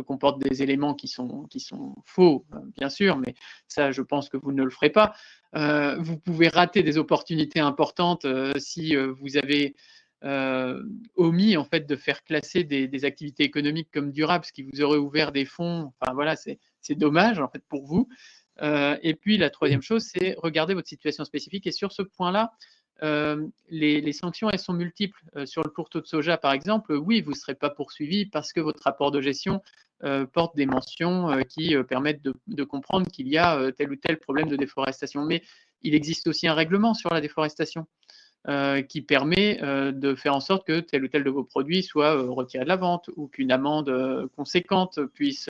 comporte des éléments qui sont faux, bien sûr, mais ça, je pense que vous ne le ferez pas. Vous pouvez rater des opportunités importantes si vous avez omis en fait de faire classer des activités économiques comme durables, ce qui vous aurait ouvert des fonds. Enfin voilà, c'est dommage en fait pour vous. Et puis la troisième chose, c'est regarder votre situation spécifique. Et sur ce point-là, les sanctions, elles sont multiples. Sur le pourtour de soja, par exemple, oui, vous ne serez pas poursuivi parce que votre rapport de gestion porte des mentions qui permettent de comprendre qu'il y a tel ou tel problème de déforestation. Mais il existe aussi un règlement sur la déforestation qui permet de faire en sorte que tel ou tel de vos produits soit retiré de la vente ou qu'une amende conséquente puisse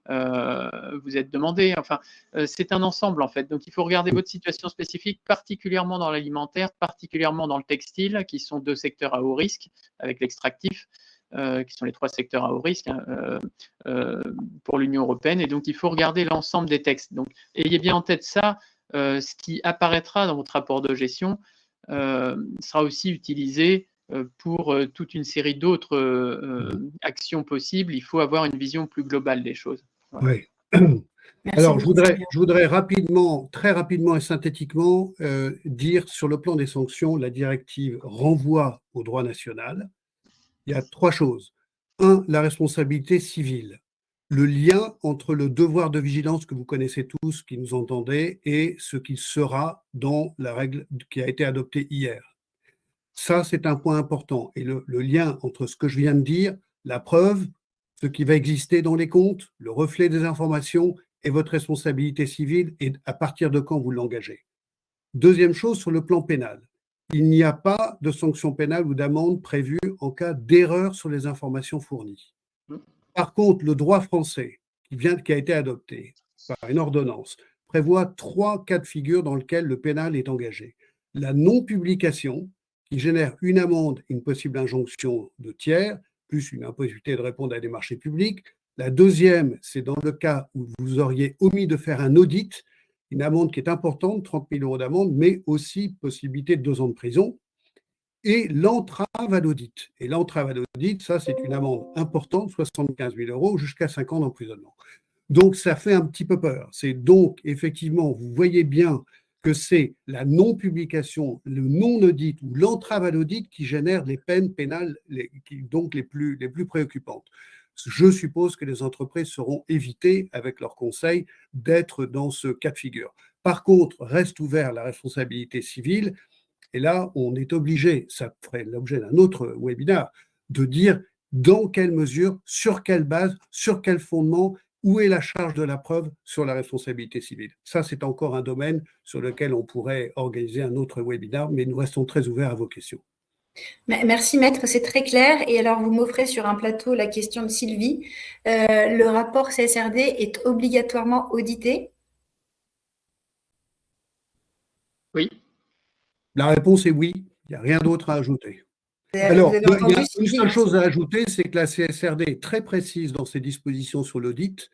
vous être demandée. Enfin, c'est un ensemble en fait. Donc, il faut regarder votre situation spécifique, particulièrement dans l'alimentaire, particulièrement dans le textile, qui sont 2 secteurs à haut risque avec l'extractif. Qui sont les 3 secteurs à haut risque pour l'Union européenne. Et donc, il faut regarder l'ensemble des textes. Donc, ayez bien en tête ça. Ce qui apparaîtra dans votre rapport de gestion sera aussi utilisé pour toute une série d'autres actions possibles. Il faut avoir une vision plus globale des choses. Voilà. Oui. Alors, je voudrais rapidement, très rapidement et synthétiquement dire sur le plan des sanctions, la directive renvoie au droit national. Il y a 3 choses. 1, la responsabilité civile. Le lien entre le devoir de vigilance que vous connaissez tous, qui nous entendez, et ce qui sera dans la règle qui a été adoptée hier. Ça, c'est un point important. Et le lien entre ce que je viens de dire, la preuve, ce qui va exister dans les comptes, le reflet des informations et votre responsabilité civile, et à partir de quand vous l'engagez. Deuxième chose, sur le plan pénal. Il n'y a pas de sanction pénale ou d'amende prévue en cas d'erreur sur les informations fournies. Par contre, le droit français, qui a été adopté par une ordonnance, prévoit 3 cas de figure dans lesquels le pénal est engagé. La non-publication, qui génère une amende et une possible injonction de tiers, plus une impossibilité de répondre à des marchés publics. La deuxième, c'est dans le cas où vous auriez omis de faire un audit, une amende qui est importante, 30 000 € d'amende, mais aussi possibilité de 2 ans de prison. Et l'entrave à l'audit. Et l'entrave à l'audit, ça, c'est une amende importante, 75 000 € jusqu'à 5 ans d'emprisonnement. Donc, ça fait un petit peu peur. C'est donc, effectivement, vous voyez bien que c'est la non-publication, le non-audit ou l'entrave à l'audit qui génère les peines pénales, donc les plus préoccupantes. Je suppose que les entreprises seront évitées, avec leurs conseils, d'être dans ce cas de figure. Par contre, reste ouvert la responsabilité civile. Et là, on est obligé, ça ferait l'objet d'un autre webinaire, de dire dans quelle mesure, sur quelle base, sur quel fondement, où est la charge de la preuve sur la responsabilité civile? Ça, c'est encore un domaine sur lequel on pourrait organiser un autre webinaire, mais nous restons très ouverts à vos questions. Merci Maître, c'est très clair. Et alors, vous m'offrez sur un plateau la question de Sylvie. Le rapport CSRD est obligatoirement audité? Oui. La réponse est oui, il n'y a rien d'autre à ajouter. Vous Alors, avez il y entendu a une Sylvie, seule hein. chose à ajouter, c'est que la CSRD est très précise dans ses dispositions sur l'audit,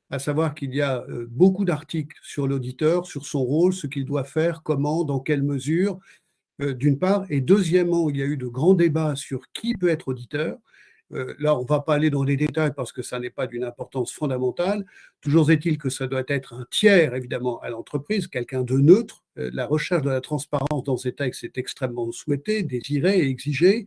à savoir qu'il y a beaucoup d'articles sur l'auditeur, sur son rôle, ce qu'il doit faire, comment, dans quelle mesure, d'une part. Et deuxièmement, il y a eu de grands débats sur qui peut être auditeur. Là, on ne va pas aller dans les détails parce que ça n'est pas d'une importance fondamentale. Toujours est-il que ça doit être un tiers, évidemment, à l'entreprise, quelqu'un de neutre. La recherche de la transparence dans ces textes est extrêmement souhaitée, désirée et exigée.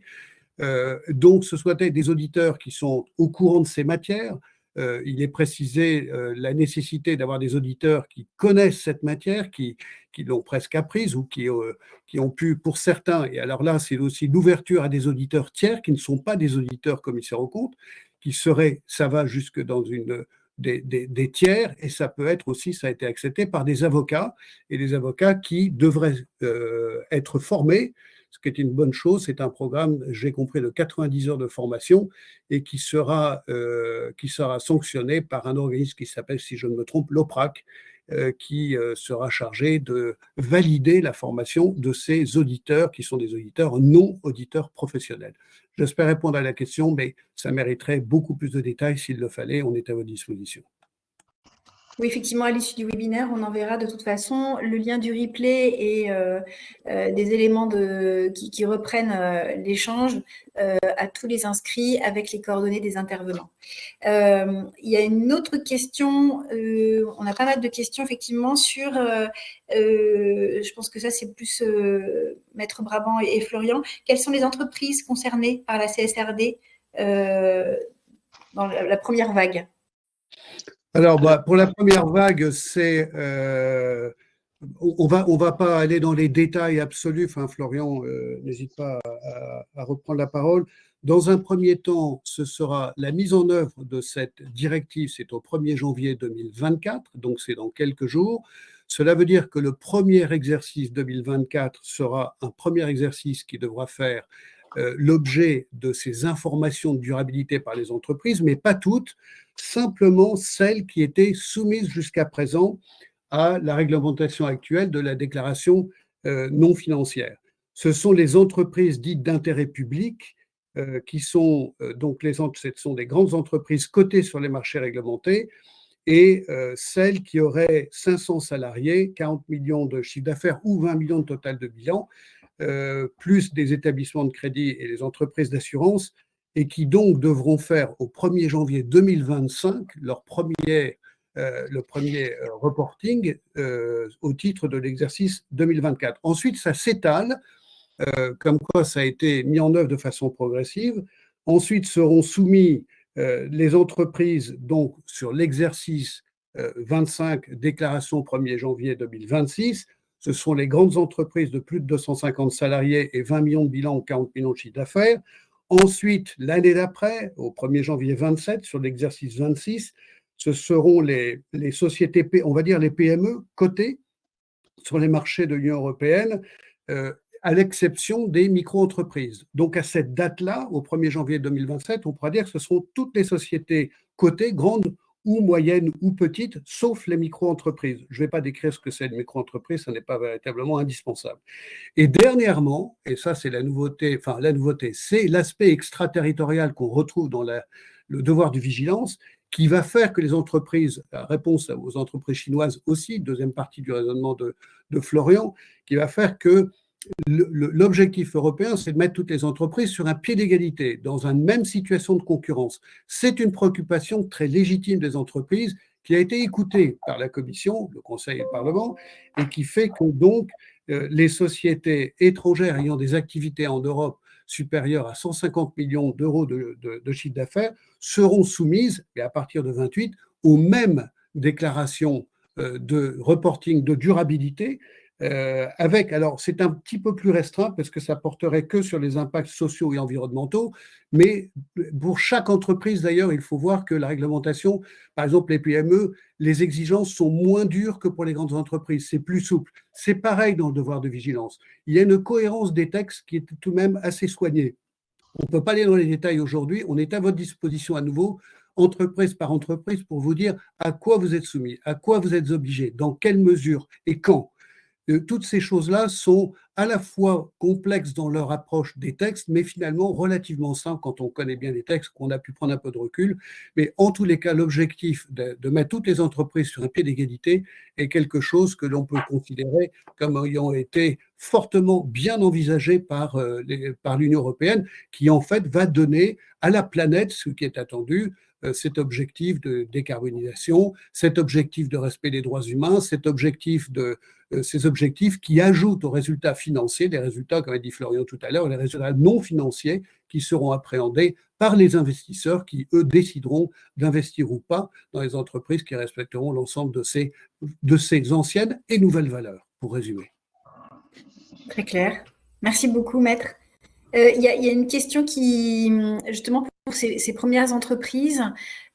Donc, ce soit des auditeurs qui sont au courant de ces matières. Il est précisé la nécessité d'avoir des auditeurs qui connaissent cette matière, qui l'ont presque apprise ou qui ont pu, pour certains, et alors là, c'est aussi l'ouverture à des auditeurs tiers qui ne sont pas des auditeurs commissaires aux comptes, qui seraient, ça va jusque dans des tiers, et ça peut être aussi, ça a été accepté par des avocats, et des avocats qui devraient être formés, ce qui est une bonne chose. C'est un programme, j'ai compris, de 90 heures de formation et qui sera sanctionné par un organisme qui s'appelle, si je ne me trompe, l'OPRAC, qui sera chargé de valider la formation de ces auditeurs qui sont des auditeurs non auditeurs professionnels. J'espère répondre à la question, mais ça mériterait beaucoup plus de détails s'il le fallait. On est à votre disposition. Oui, effectivement, à l'issue du webinaire, on enverra de toute façon le lien du replay et des éléments qui reprennent l'échange à tous les inscrits avec les coordonnées des intervenants. Il y a une autre question, on a pas mal de questions effectivement sur, je pense que ça c'est plus Maître Brabant et Florian, quelles sont les entreprises concernées par la CSRD dans la première vague? Alors, pour la première vague, on va pas aller dans les détails absolus. Enfin, Florian, n'hésite pas à reprendre la parole. Dans un premier temps, ce sera la mise en œuvre de cette directive, c'est au 1er janvier 2024, donc c'est dans quelques jours. Cela veut dire que le premier exercice 2024 sera un premier exercice qui devra faire l'objet de ces informations de durabilité par les entreprises, mais pas toutes, simplement celles qui étaient soumises jusqu'à présent à la réglementation actuelle de la déclaration non financière. Ce sont les entreprises dites d'intérêt public qui sont donc ce sont des grandes entreprises cotées sur les marchés réglementés et celles qui auraient 500 salariés, 40 millions de chiffre d'affaires ou 20 millions de total de bilan, plus des établissements de crédit et les entreprises d'assurance, et qui donc devront faire au 1er janvier 2025 le premier reporting au titre de l'exercice 2024. Ensuite, ça s'étale, comme quoi ça a été mis en œuvre de façon progressive. Ensuite seront soumis les entreprises donc sur l'exercice 25, déclaration 1er janvier 2026. Ce sont les grandes entreprises de plus de 250 salariés et 20 millions de bilan ou 40 millions de chiffre d'affaires. Ensuite, l'année d'après, au 1er janvier 27, sur l'exercice 26, ce seront les sociétés, on va dire les PME cotées sur les marchés de l'Union européenne, à l'exception des micro-entreprises. Donc à cette date-là, au 1er janvier 2027, on pourra dire que ce seront toutes les sociétés cotées, grandes ou moyennes ou petites, sauf les micro-entreprises. Je ne vais pas décrire ce que c'est une micro-entreprise, ça n'est pas véritablement indispensable. Et dernièrement, et ça c'est la nouveauté, c'est l'aspect extraterritorial qu'on retrouve dans le devoir de vigilance, qui va faire que les entreprises, la réponse aux entreprises chinoises aussi, deuxième partie du raisonnement de Florian, qui va faire que l'objectif européen, c'est de mettre toutes les entreprises sur un pied d'égalité, dans une même situation de concurrence. C'est une préoccupation très légitime des entreprises qui a été écoutée par la Commission, le Conseil et le Parlement, et qui fait que donc les sociétés étrangères ayant des activités en Europe supérieures à 150 millions d'euros de chiffre d'affaires seront soumises, et à partir de 28, aux mêmes déclarations de reporting de durabilité Alors c'est un petit peu plus restreint parce que ça porterait que sur les impacts sociaux et environnementaux, mais pour chaque entreprise d'ailleurs, il faut voir que la réglementation, par exemple les PME, les exigences sont moins dures que pour les grandes entreprises, c'est plus souple. C'est pareil dans le devoir de vigilance. Il y a une cohérence des textes qui est tout de même assez soignée. On ne peut pas aller dans les détails aujourd'hui, on est à votre disposition à nouveau, entreprise par entreprise, pour vous dire à quoi vous êtes soumis, à quoi vous êtes obligé, dans quelle mesure et quand. Toutes ces choses-là sont à la fois complexes dans leur approche des textes, mais finalement relativement simples quand on connaît bien les textes, qu'on a pu prendre un peu de recul. Mais en tous les cas, l'objectif de mettre toutes les entreprises sur un pied d'égalité est quelque chose que l'on peut considérer comme ayant été fortement bien envisagé par l'Union européenne, qui en fait va donner à la planète ce qui est attendu, cet objectif de décarbonisation, cet objectif de respect des droits humains, ces objectifs qui ajoutent aux résultats financiers, des résultats, comme a dit Florian tout à l'heure, les résultats non financiers qui seront appréhendés par les investisseurs qui, eux, décideront d'investir ou pas dans les entreprises qui respecteront l'ensemble de ces anciennes et nouvelles valeurs, pour résumer. Très clair. Merci beaucoup, Maître. Il y a une question qui, justement, pour ces premières entreprises,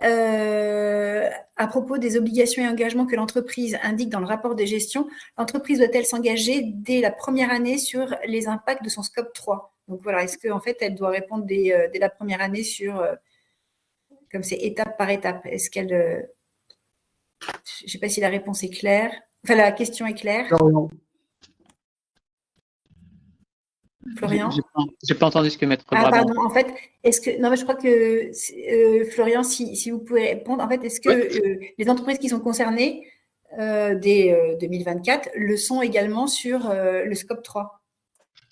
à propos des obligations et engagements que l'entreprise indique dans le rapport de gestion, l'entreprise doit-elle s'engager dès la première année sur les impacts de son scope 3 ? Donc voilà, est-ce qu'en fait, elle doit répondre dès la première année sur, comme c'est étape par étape ? Est-ce qu'elle… je ne sais pas si la réponse est claire. Enfin, la question est claire. Florian ? J'ai pas entendu ce que Maître Brabant. Pardon, en fait, est-ce que… Non, mais je crois que, Florian, si vous pouvez répondre, en fait, est-ce que les entreprises qui sont concernées dès 2024 le sont également sur le scope 3 ?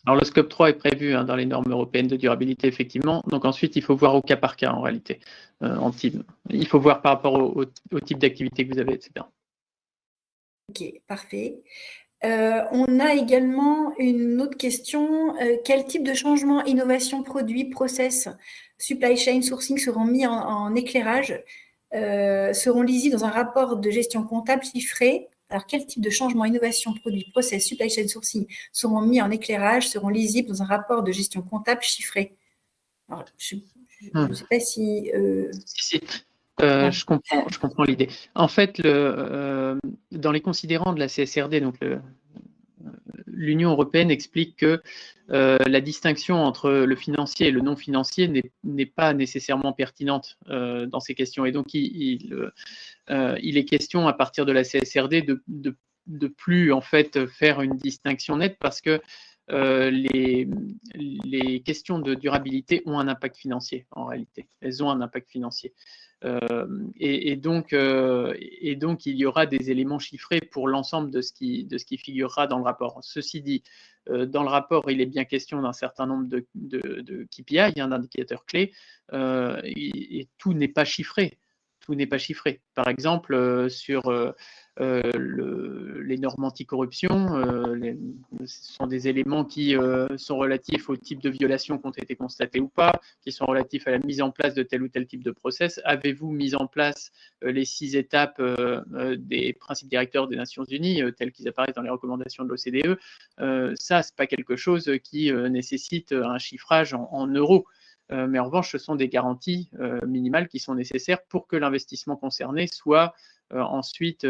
Alors, le scope 3 est prévu dans les normes européennes de durabilité, effectivement. Donc, ensuite, il faut voir au cas par cas, en réalité. Il faut voir par rapport au type d'activité que vous avez, etc. Ok, parfait. On a également une autre question. Quel type de changement, innovation, produit, process, supply chain, sourcing seront mis en éclairage, seront lisibles dans un rapport de gestion comptable chiffré? Alors, quel type de changement, innovation, produit, process, supply chain, sourcing seront mis en éclairage, seront lisibles dans un rapport de gestion comptable chiffré? Alors, je ne sais pas si… Si. Je comprends l'idée. En fait, dans les considérants de la CSRD, donc l'Union européenne explique que la distinction entre le financier et le non financier n'est pas nécessairement pertinente dans ces questions. Et donc, il est question à partir de la CSRD de plus en fait faire une distinction nette parce que les questions de durabilité ont un impact financier en réalité. Elles ont un impact financier. Et donc, il y aura des éléments chiffrés pour l'ensemble de ce qui figurera dans le rapport. Ceci dit, dans le rapport, il est bien question d'un certain nombre de KPI, d'indicateurs clés, et tout n'est pas chiffré. Tout n'est pas chiffré. Par exemple, sur les normes anticorruption, ce sont des éléments qui sont relatifs au type de violations qui ont été constatées ou pas, qui sont relatifs à la mise en place de tel ou tel type de process. Avez-vous mis en place les 6 étapes des principes directeurs des Nations Unies, tels qu'ils apparaissent dans les recommandations de l'OCDE? Ça, ce n'est pas quelque chose qui nécessite un chiffrage en euros. Mais en revanche, ce sont des garanties minimales qui sont nécessaires pour que l'investissement concerné soit ensuite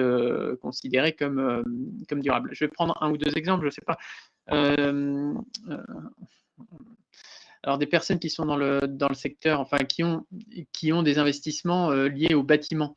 considéré comme durable. Je vais prendre un ou deux exemples, je ne sais pas. Alors, des personnes qui sont dans le secteur, enfin, qui ont des investissements liés au bâtiment,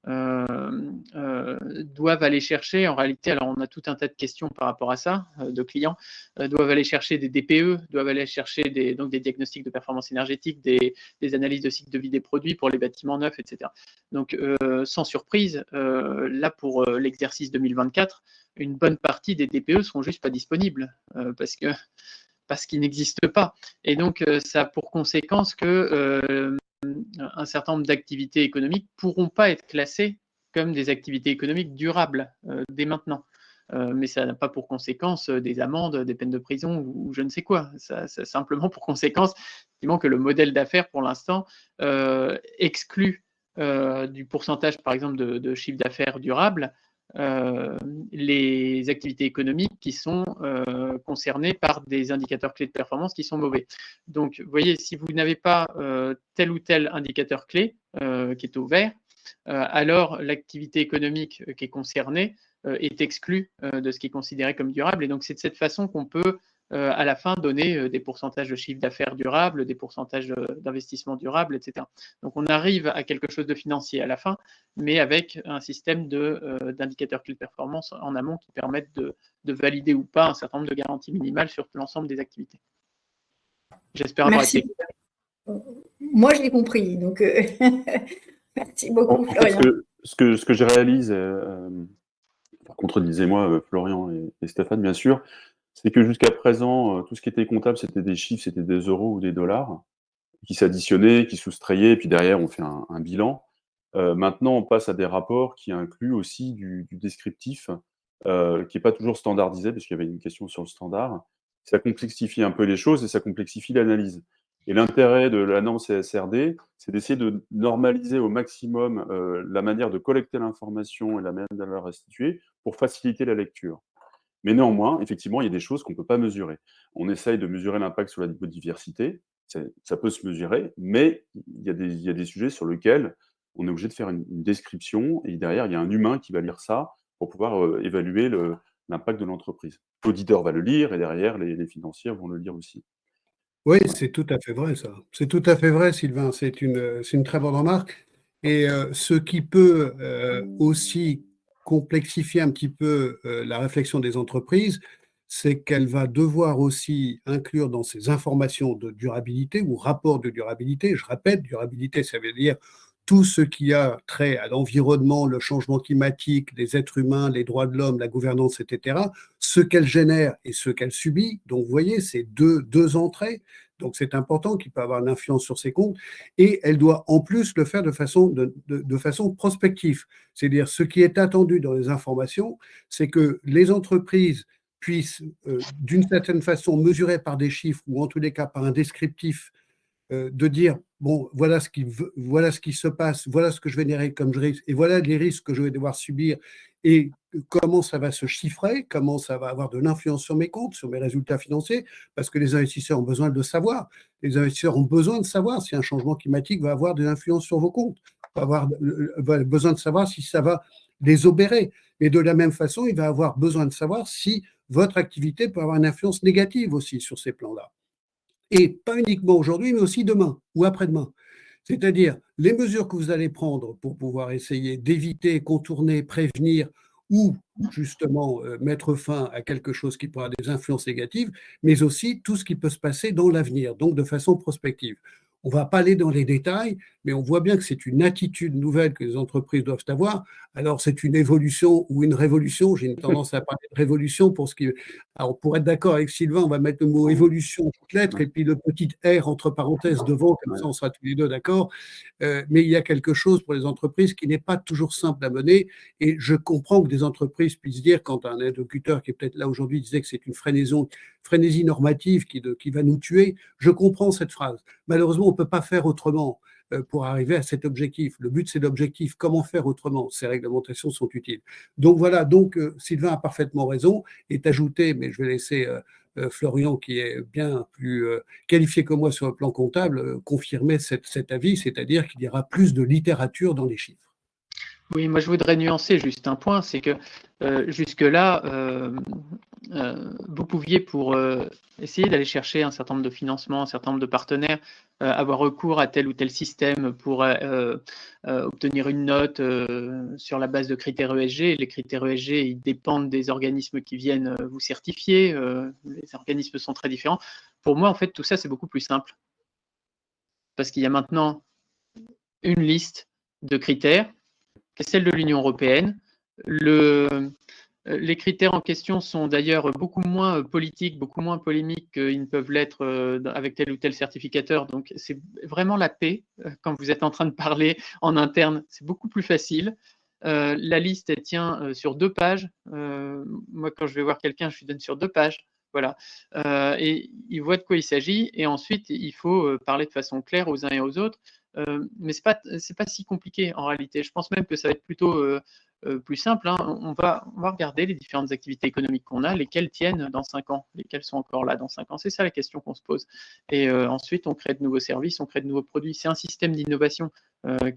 doivent aller chercher, en réalité, alors on a tout un tas de questions par rapport à ça, de clients, doivent aller chercher des DPE, doivent aller chercher des diagnostics de performance énergétique, des analyses de cycle de vie des produits pour les bâtiments neufs, etc. Donc, sans surprise, là, pour l'exercice 2024, une bonne partie des DPE ne seront juste pas disponibles, parce qu'ils n'existent pas. Et donc, ça a pour conséquence que un certain nombre d'activités économiques ne pourront pas être classées comme des activités économiques durables dès maintenant. Mais ça n'a pas pour conséquence des amendes, des peines de prison ou je ne sais quoi. Ça a simplement pour conséquence que le modèle d'affaires, pour l'instant, exclut du pourcentage, par exemple, de chiffre d'affaires durable les activités économiques qui sont concernées par des indicateurs clés de performance qui sont mauvais. Donc, vous voyez, si vous n'avez pas tel ou tel indicateur clé qui est au vert, alors l'activité économique qui est concernée est exclue de ce qui est considéré comme durable. Et donc, c'est de cette façon qu'on peut à la fin donner des pourcentages de chiffre d'affaires durable, des pourcentages d'investissement durable, etc. Donc on arrive à quelque chose de financier à la fin, mais avec un système d'indicateurs clés de performance en amont qui permettent de valider ou pas un certain nombre de garanties minimales sur l'ensemble des activités. J'espère avoir été clair. Moi, je l'ai compris. Donc, merci beaucoup, Florian. Ce que je réalise, contredisez-moi, Florian et Stéphane, bien sûr, c'est que jusqu'à présent, tout ce qui était comptable, c'était des chiffres, c'était des euros ou des dollars qui s'additionnaient, qui soustraillaient, et puis derrière, on fait un bilan. Maintenant, on passe à des rapports qui incluent aussi du descriptif, qui n'est pas toujours standardisé, parce qu'il y avait une question sur le standard. Ça complexifie un peu les choses et ça complexifie l'analyse. Et l'intérêt de la norme CSRD, c'est d'essayer de normaliser au maximum la manière de collecter l'information et la manière de la restituer pour faciliter la lecture. Mais néanmoins, effectivement, il y a des choses qu'on ne peut pas mesurer. On essaye de mesurer l'impact sur la biodiversité, ça peut se mesurer, mais il y a des sujets sur lesquels on est obligé de faire une description, et derrière, il y a un humain qui va lire ça pour pouvoir évaluer l'impact de l'entreprise. L'auditeur va le lire, et derrière, les financiers vont le lire aussi. Oui, c'est tout à fait vrai, ça. C'est tout à fait vrai, Sylvain. C'est une très bonne remarque. Et ce qui peut aussi complexifier un petit peu la réflexion des entreprises, c'est qu'elle va devoir aussi inclure dans ses informations de durabilité ou rapport de durabilité, je répète, durabilité, ça veut dire tout ce qui a trait à l'environnement, le changement climatique, les êtres humains, les droits de l'homme, la gouvernance, etc., ce qu'elle génère et ce qu'elle subit. Donc, vous voyez, c'est deux entrées. Donc, c'est important qu'il peut avoir une influence sur ses comptes. Et elle doit en plus le faire de façon prospective. C'est-à-dire, ce qui est attendu dans les informations, c'est que les entreprises puissent, d'une certaine façon, mesurer par des chiffres, ou en tous les cas par un descriptif, de dire, bon, voilà ce qui se passe, voilà ce que je vais générer comme risque, et voilà les risques que je vais devoir subir, et comment ça va se chiffrer, comment ça va avoir de l'influence sur mes comptes, sur mes résultats financiers, parce que les investisseurs ont besoin de le savoir. Les investisseurs ont besoin de savoir si un changement climatique va avoir de l'influence sur vos comptes, va avoir besoin de savoir si ça va les obérer. Et de la même façon, il va avoir besoin de savoir si votre activité peut avoir une influence négative aussi sur ces plans-là. Et pas uniquement aujourd'hui, mais aussi demain ou après-demain. C'est-à-dire les mesures que vous allez prendre pour pouvoir essayer d'éviter, contourner, prévenir ou justement mettre fin à quelque chose qui pourra avoir des influences négatives, mais aussi tout ce qui peut se passer dans l'avenir, donc de façon prospective. On ne va pas aller dans les détails, mais on voit bien que c'est une attitude nouvelle que les entreprises doivent avoir. Alors, c'est une évolution ou une révolution. J'ai une tendance à parler de révolution pour ce qui… Alors, pour être d'accord avec Sylvain, on va mettre le mot évolution toutes lettres et puis le petit R entre parenthèses devant, comme ça on sera tous les deux d'accord. Mais il y a quelque chose pour les entreprises qui n'est pas toujours simple à mener. Et je comprends que des entreprises puissent dire, quand un interlocuteur qui est peut-être là aujourd'hui disait que c'est une frénésie normative qui va nous tuer, je comprends cette phrase. Malheureusement, on ne peut pas faire autrement pour arriver à cet objectif. Le but, c'est l'objectif. Comment faire autrement? Ces réglementations sont utiles. Donc voilà, Sylvain a parfaitement raison. Est ajouté, mais je vais laisser Florian, qui est bien plus qualifié que moi sur le plan comptable, confirmer cet avis, c'est-à-dire qu'il y aura plus de littérature dans les chiffres. Oui, moi je voudrais nuancer juste un point, c'est que jusque-là, vous pouviez, pour essayer d'aller chercher un certain nombre de financements, un certain nombre de partenaires, avoir recours à tel ou tel système pour obtenir une note sur la base de critères ESG. Les critères ESG, ils dépendent des organismes qui viennent vous certifier. Les organismes sont très différents. Pour moi, en fait, tout ça, c'est beaucoup plus simple. Parce qu'il y a maintenant une liste de critères, celle de l'Union européenne. Les critères en question sont d'ailleurs beaucoup moins politiques, beaucoup moins polémiques qu'ils ne peuvent l'être avec tel ou tel certificateur. Donc, c'est vraiment la paix. Quand vous êtes en train de parler en interne, c'est beaucoup plus facile. La liste, elle tient sur 2 pages. Moi, quand je vais voir quelqu'un, je lui donne sur 2 pages. Voilà. Et il voit de quoi il s'agit. Et ensuite, il faut parler de façon claire aux uns et aux autres. Mais c'est pas si compliqué en réalité. Je pense même que ça va être plutôt plus simple, hein. On va regarder les différentes activités économiques qu'on a, lesquelles tiennent dans 5 ans, lesquelles sont encore là dans 5 ans. C'est ça la question qu'on se pose. Et ensuite, on crée de nouveaux services, on crée de nouveaux produits. C'est un système d'innovation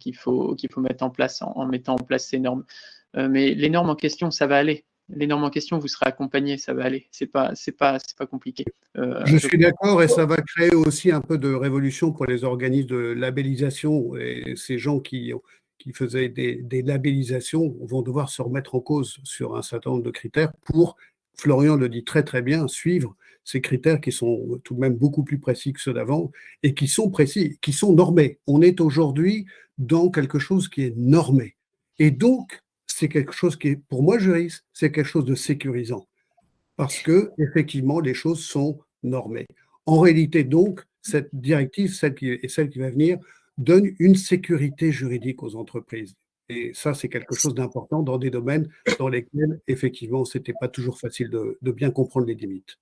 qu'il faut mettre en place en mettant en place ces normes. Mais les normes en question, ça va aller. Les normes en question, vous serez accompagnés, ça va aller. C'est pas compliqué. Je suis d'accord, et ça va créer aussi un peu de révolution pour les organismes de labellisation, et ces gens qui faisaient des labellisations vont devoir se remettre en cause sur un certain nombre de critères pour, Florian le dit très très bien, suivre ces critères qui sont tout de même beaucoup plus précis que ceux d'avant et qui sont précis, qui sont normés. On est aujourd'hui dans quelque chose qui est normé. Et donc, c'est quelque chose qui est, pour moi, juriste, c'est quelque chose de sécurisant. Parce que, effectivement, les choses sont normées. En réalité, donc, cette directive, celle qui va venir, donne une sécurité juridique aux entreprises. Et ça, c'est quelque chose d'important dans des domaines dans lesquels, effectivement, ce n'était pas toujours facile de bien comprendre les limites.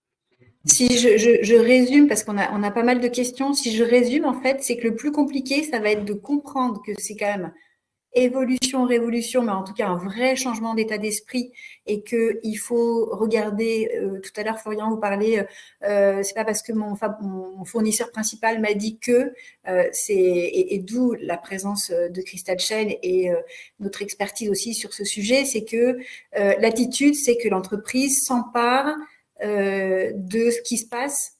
Si je résume, parce qu'on a pas mal de questions, si je résume, en fait, c'est que le plus compliqué, ça va être de comprendre que c'est quand même évolution, révolution, mais en tout cas un vrai changement d'état d'esprit, et qu'il faut regarder, tout à l'heure Florian vous parlait, c'est pas parce que mon fournisseur principal m'a dit que, et d'où la présence de Crystal Shell et notre expertise aussi sur ce sujet, c'est que l'attitude, c'est que l'entreprise s'empare de ce qui se passe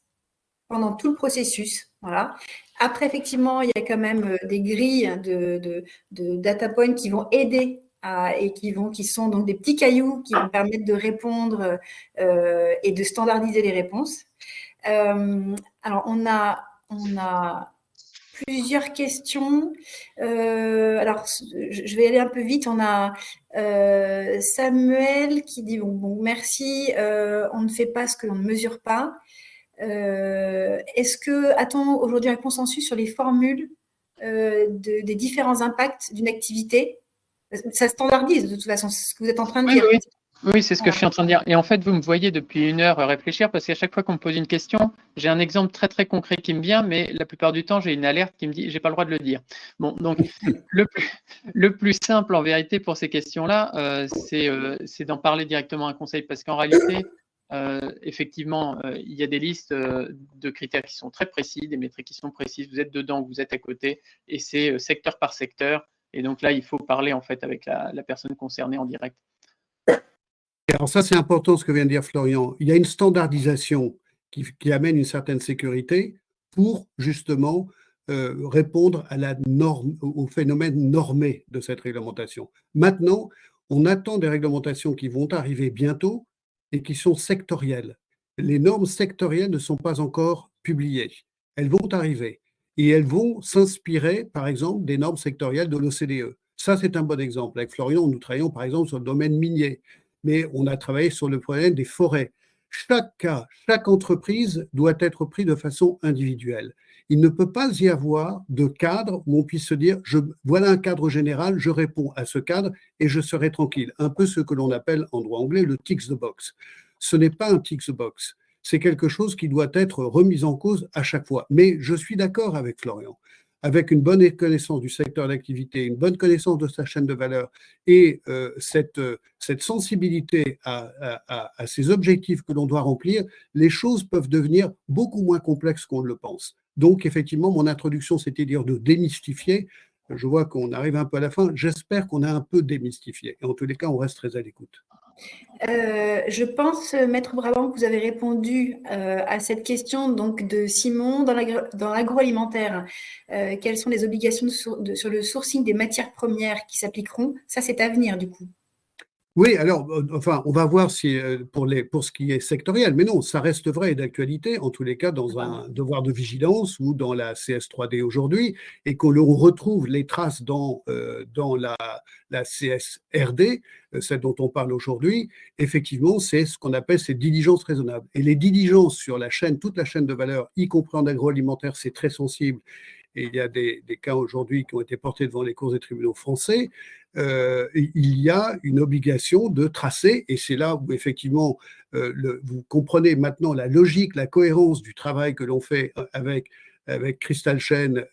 pendant tout le processus. Voilà. Après, effectivement, il y a quand même des grilles de data points qui vont aider qui sont donc des petits cailloux qui vont permettre de répondre et de standardiser les réponses. Alors, on a plusieurs questions. Alors, je vais aller un peu vite. On a Samuel qui dit bon, merci, on ne fait pas ce que l'on ne mesure pas. Est-ce que a-t-on aujourd'hui un consensus sur les formules des différents impacts d'une activité? Ça standardise de toute façon, c'est ce que vous êtes en train de dire. Oui, c'est ce que je suis en train de dire. Et en fait, vous me voyez depuis 1 heure réfléchir, parce qu'à chaque fois qu'on me pose une question, j'ai un exemple très très concret qui me vient, mais la plupart du temps, j'ai une alerte qui me dit j'ai pas le droit de le dire. Bon, donc le plus simple en vérité pour ces questions-là, c'est d'en parler directement à un conseil, parce qu'en réalité, effectivement, il y a des listes de critères qui sont très précis, des métriques qui sont précises. Vous êtes dedans, vous êtes à côté, et c'est secteur par secteur. Et donc là, il faut parler en fait avec la personne concernée en direct. Alors ça, c'est important ce que vient de dire Florian. Il y a une standardisation qui amène une certaine sécurité pour justement répondre à la norme, au phénomène normé de cette réglementation. Maintenant, on attend des réglementations qui vont arriver bientôt et qui sont sectorielles. Les normes sectorielles ne sont pas encore publiées. Elles vont arriver et elles vont s'inspirer, par exemple, des normes sectorielles de l'OCDE. Ça, c'est un bon exemple. Avec Florian, nous travaillons, par exemple, sur le domaine minier, mais on a travaillé sur le problème des forêts. Chaque cas, chaque entreprise doit être pris de façon individuelle. Il ne peut pas y avoir de cadre où on puisse se dire voilà un cadre général, je réponds à ce cadre et je serai tranquille. Un peu ce que l'on appelle en droit anglais le tick the box. Ce n'est pas un tick the box. C'est quelque chose qui doit être remis en cause à chaque fois. Mais je suis d'accord avec Florian. Avec une bonne connaissance du secteur d'activité, une bonne connaissance de sa chaîne de valeur et cette sensibilité à ces objectifs que l'on doit remplir, les choses peuvent devenir beaucoup moins complexes qu'on ne le pense. Donc, effectivement, mon introduction, c'était dire de démystifier. Je vois qu'on arrive un peu à la fin. J'espère qu'on a un peu démystifié. Et en tous les cas, on reste très à l'écoute. Je pense, Maître Brabant, que vous avez répondu à cette question donc, de Simon dans l'agroalimentaire. Quelles sont les obligations sur le sourcing des matières premières qui s'appliqueront? Ça, c'est à venir, du coup. Oui, alors, enfin, on va voir si pour ce qui est sectoriel, mais non, ça reste vrai et d'actualité, en tous les cas, dans un devoir de vigilance ou dans la CS3D aujourd'hui, et qu'on retrouve les traces dans la CSRD, celle dont on parle aujourd'hui, effectivement, c'est ce qu'on appelle ces diligences raisonnables. Et les diligences sur la chaîne, toute la chaîne de valeur, y compris en agroalimentaire, c'est très sensible. Et il y a des cas aujourd'hui qui ont été portés devant les cours des tribunaux français. Il y a une obligation de tracer, et c'est là où effectivement vous comprenez maintenant la logique, la cohérence du travail que l'on fait avec avec Christelle Chen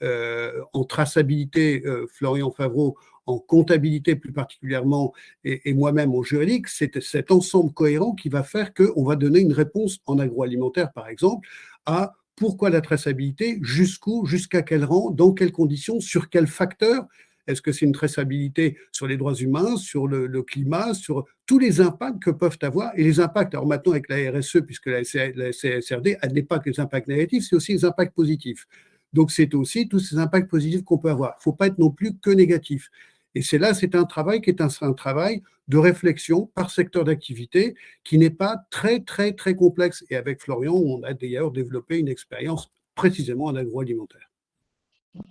en traçabilité, Florian Favreau en comptabilité plus particulièrement, et moi-même en juridique, c'est cet ensemble cohérent qui va faire qu'on va donner une réponse en agroalimentaire, par exemple, à pourquoi la traçabilité, jusqu'où, jusqu'à quel rang, dans quelles conditions, sur quels facteurs. Est-ce que c'est une traçabilité sur les droits humains, sur le climat, sur tous les impacts que peuvent avoir, et les impacts, alors maintenant avec la RSE, puisque la CSRD, elle n'est pas que les impacts négatifs, c'est aussi les impacts positifs. Donc c'est aussi tous ces impacts positifs qu'on peut avoir. Il ne faut pas être non plus que négatif. Et c'est là, c'est un travail qui est un travail de réflexion par secteur d'activité qui n'est pas très, très, très complexe. Et avec Florian, on a d'ailleurs développé une expérience précisément en agroalimentaire.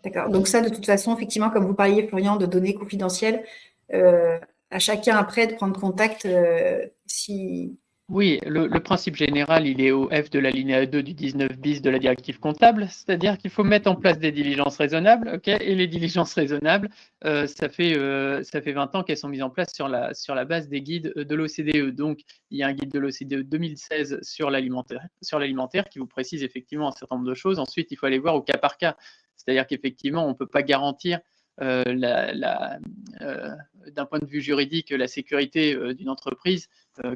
D'accord. Donc ça, de toute façon, effectivement, comme vous parliez, Florian, de données confidentielles, à chacun après de prendre contact si... Oui, le principe général, il est au F de l'alinéa 2 du 19 bis de la directive comptable, c'est-à-dire qu'il faut mettre en place des diligences raisonnables, okay, et les diligences raisonnables, ça fait 20 ans qu'elles sont mises en place sur la base des guides de l'OCDE. Donc, il y a un guide de l'OCDE 2016 sur l'alimentaire qui vous précise effectivement un certain nombre de choses. Ensuite, il faut aller voir au cas par cas, c'est-à-dire qu'effectivement, on ne peut pas garantir d'un point de vue juridique la sécurité d'une entreprise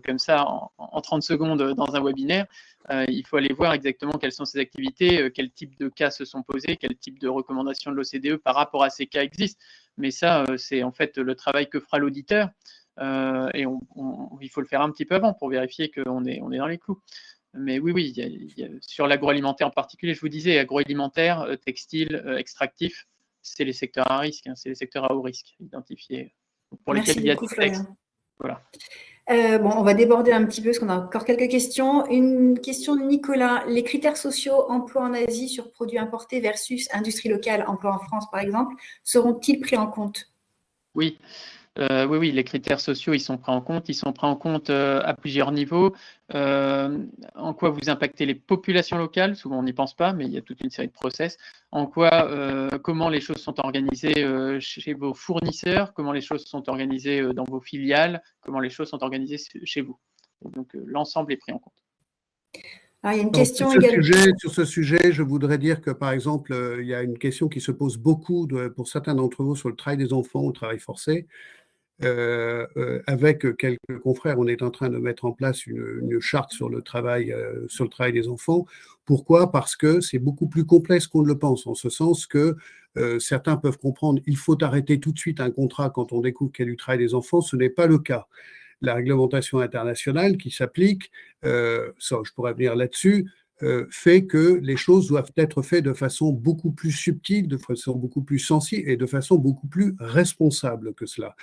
comme ça en 30 secondes dans un webinaire. Il faut aller voir exactement quelles sont ces activités, quel type de cas se sont posés, quel type de recommandations de l'OCDE par rapport à ces cas existent. Mais ça, c'est en fait le travail que fera l'auditeur et il faut le faire un petit peu avant pour vérifier qu'on est dans les clous. Mais oui, sur l'agroalimentaire en particulier, je vous disais, agroalimentaire, textile, extractif, c'est les secteurs à risque, c'est les secteurs à haut risque identifiés pour lesquels il y a des textes. Voilà. Bon, on va déborder un petit peu parce qu'on a encore quelques questions. Une question de Nicolas. Les critères sociaux, emploi en Asie sur produits importés versus industrie locale, emploi en France par exemple, seront-ils pris en compte ? Oui. Oui, les critères sociaux, ils sont pris en compte. Ils sont pris en compte à plusieurs niveaux. En quoi vous impactez les populations locales ? Souvent, on n'y pense pas, mais il y a toute une série de process. En quoi, comment les choses sont organisées chez vos fournisseurs ? Comment les choses sont organisées dans vos filiales ? Comment les choses sont organisées chez vous ? Donc, l'ensemble est pris en compte. Alors, il y a une question également. Sur ce sujet, je voudrais dire que, par exemple, il y a une question qui se pose beaucoup pour certains d'entre vous sur le travail des enfants au travail forcé. Avec quelques confrères, on est en train de mettre en place une charte sur le travail des enfants. Pourquoi ? Parce que c'est beaucoup plus complexe qu'on ne le pense, en ce sens que certains peuvent comprendre il faut arrêter tout de suite un contrat quand on découvre qu'il y a du travail des enfants. Ce n'est pas le cas. La réglementation internationale qui s'applique, ça, je pourrais venir là-dessus, fait que les choses doivent être faites de façon beaucoup plus subtile, de façon beaucoup plus sensible et de façon beaucoup plus responsable que cela.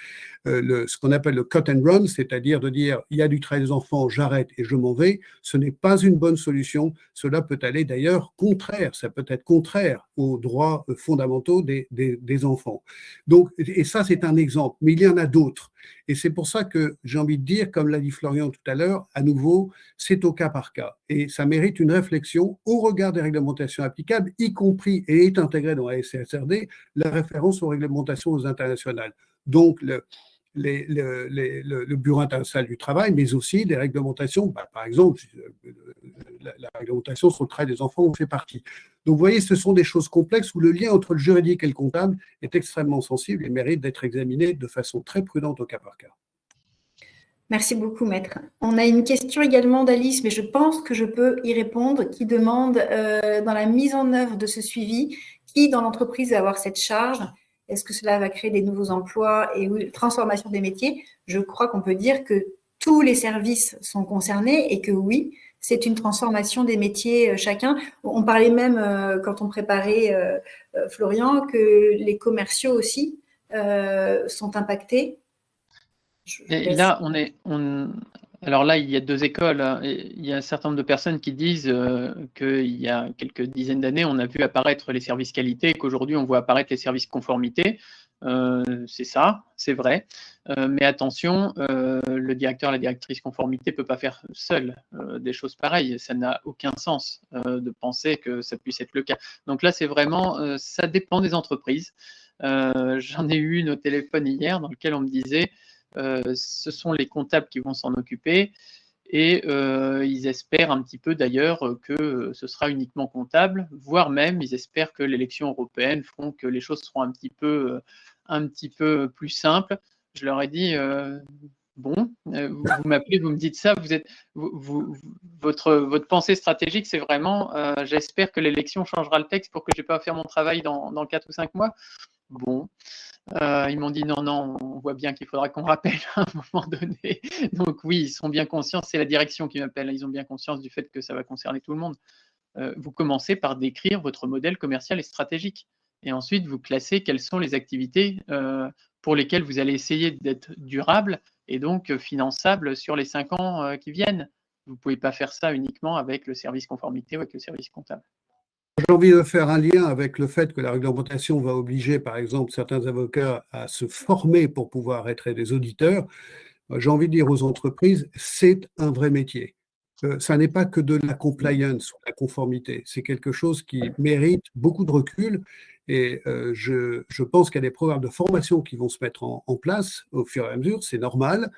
Ce qu'on appelle le cut and run, c'est-à-dire de dire il y a du travail des enfants, j'arrête et je m'en vais, ce n'est pas une bonne solution. Cela peut aller d'ailleurs contraire, ça peut être contraire aux droits fondamentaux des enfants. Donc, et ça, c'est un exemple, mais il y en a d'autres. Et c'est pour ça que j'ai envie de dire, comme l'a dit Florian tout à l'heure, à nouveau, c'est au cas par cas. Et ça mérite une réflexion au regard des réglementations applicables, y compris, et est intégrée dans la CSRD, la référence aux réglementations internationales. Donc, le Bureau international du travail, mais aussi des réglementations, par exemple, la réglementation sur le travail des enfants en fait partie. Donc, vous voyez, ce sont des choses complexes où le lien entre le juridique et le comptable est extrêmement sensible et mérite d'être examiné de façon très prudente au cas par cas. Merci beaucoup, maître. On a une question également d'Alice, mais je pense que je peux y répondre, qui demande, dans la mise en œuvre de ce suivi, qui dans l'entreprise va avoir cette charge ? Est-ce que cela va créer des nouveaux emplois et transformation des métiers ? Je crois qu'on peut dire que tous les services sont concernés et que oui, c'est une transformation des métiers chacun. On parlait même, quand on préparait Florian, que les commerciaux aussi sont impactés. Et là, alors là, il y a deux écoles. Il y a un certain nombre de personnes qui disent qu'il y a quelques dizaines d'années, on a vu apparaître les services qualité et qu'aujourd'hui, on voit apparaître les services conformité. C'est ça, c'est vrai. Mais attention, le directeur, la directrice conformité ne peut pas faire seul des choses pareilles. Ça n'a aucun sens de penser que ça puisse être le cas. Donc là, c'est vraiment, ça dépend des entreprises. J'en ai eu une au téléphone hier dans lequel on me disait ce sont les comptables qui vont s'en occuper. et ils espèrent un petit peu d'ailleurs que ce sera uniquement comptable, voire même ils espèrent que l'élection européenne feront que les choses seront un petit peu plus simples. Je leur ai dit bon, vous m'appelez, vous me dites ça, votre pensée stratégique, c'est vraiment j'espère que l'élection changera le texte pour que je n'ai pas à faire mon travail dans 4 ou 5 mois. Bon, ils m'ont dit non, on voit bien qu'il faudra qu'on rappelle à un moment donné. Donc oui, ils sont bien conscients, c'est la direction qui m'appelle, ils ont bien conscience du fait que ça va concerner tout le monde. Vous commencez par décrire votre modèle commercial et stratégique. Et ensuite, vous classez quelles sont les activités pour lesquelles vous allez essayer d'être durable et donc finançable sur les 5 ans qui viennent. Vous ne pouvez pas faire ça uniquement avec le service conformité ou avec le service comptable. J'ai envie de faire un lien avec le fait que la réglementation va obliger, par exemple, certains avocats à se former pour pouvoir être des auditeurs. J'ai envie de dire aux entreprises, c'est un vrai métier. Ça n'est pas que de la compliance, la conformité. C'est quelque chose qui mérite beaucoup de recul. Et je pense qu'il y a des programmes de formation qui vont se mettre en place au fur et à mesure. C'est normal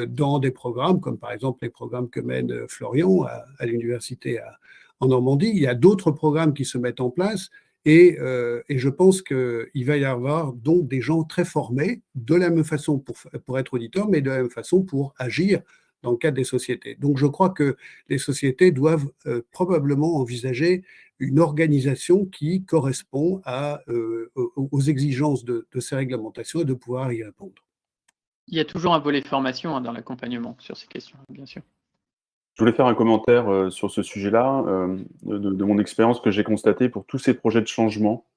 dans des programmes comme par exemple les programmes que mène Florian à l'université en Normandie. Il y a d'autres programmes qui se mettent en place. Et je pense qu'il va y avoir donc des gens très formés, de la même façon pour être auditeur, mais de la même façon pour agir dans le cadre des sociétés. Donc je crois que les sociétés doivent probablement envisager une organisation qui correspond aux exigences de ces réglementations et de pouvoir y répondre. Il y a toujours un volet formation dans l'accompagnement sur ces questions, bien sûr. Je voulais faire un commentaire sur ce sujet-là, de mon expérience que j'ai constaté pour tous ces projets de changement.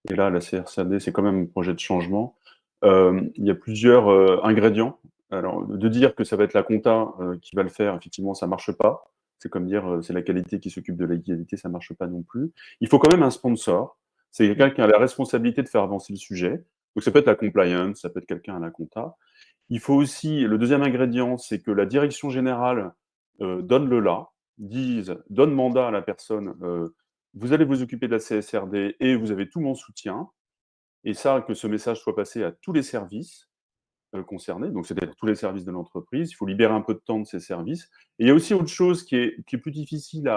Et là, la CRCAD, c'est quand même un projet de changement. Il y a plusieurs ingrédients. Alors, de dire que ça va être la compta qui va le faire, effectivement, ça ne marche pas. C'est comme dire c'est la qualité qui s'occupe de la qualité, ça ne marche pas non plus. Il faut quand même un sponsor. C'est quelqu'un qui a la responsabilité de faire avancer le sujet. Donc, ça peut être la compliance, ça peut être quelqu'un à la compta. Il faut aussi, le deuxième ingrédient, c'est que la direction générale donne le là, donne mandat à la personne, vous allez vous occuper de la CSRD et vous avez tout mon soutien. Et ça, que ce message soit passé à tous les services concernés, donc c'est-à-dire tous les services de l'entreprise. Il faut libérer un peu de temps de ces services. Et il y a aussi autre chose qui est plus difficile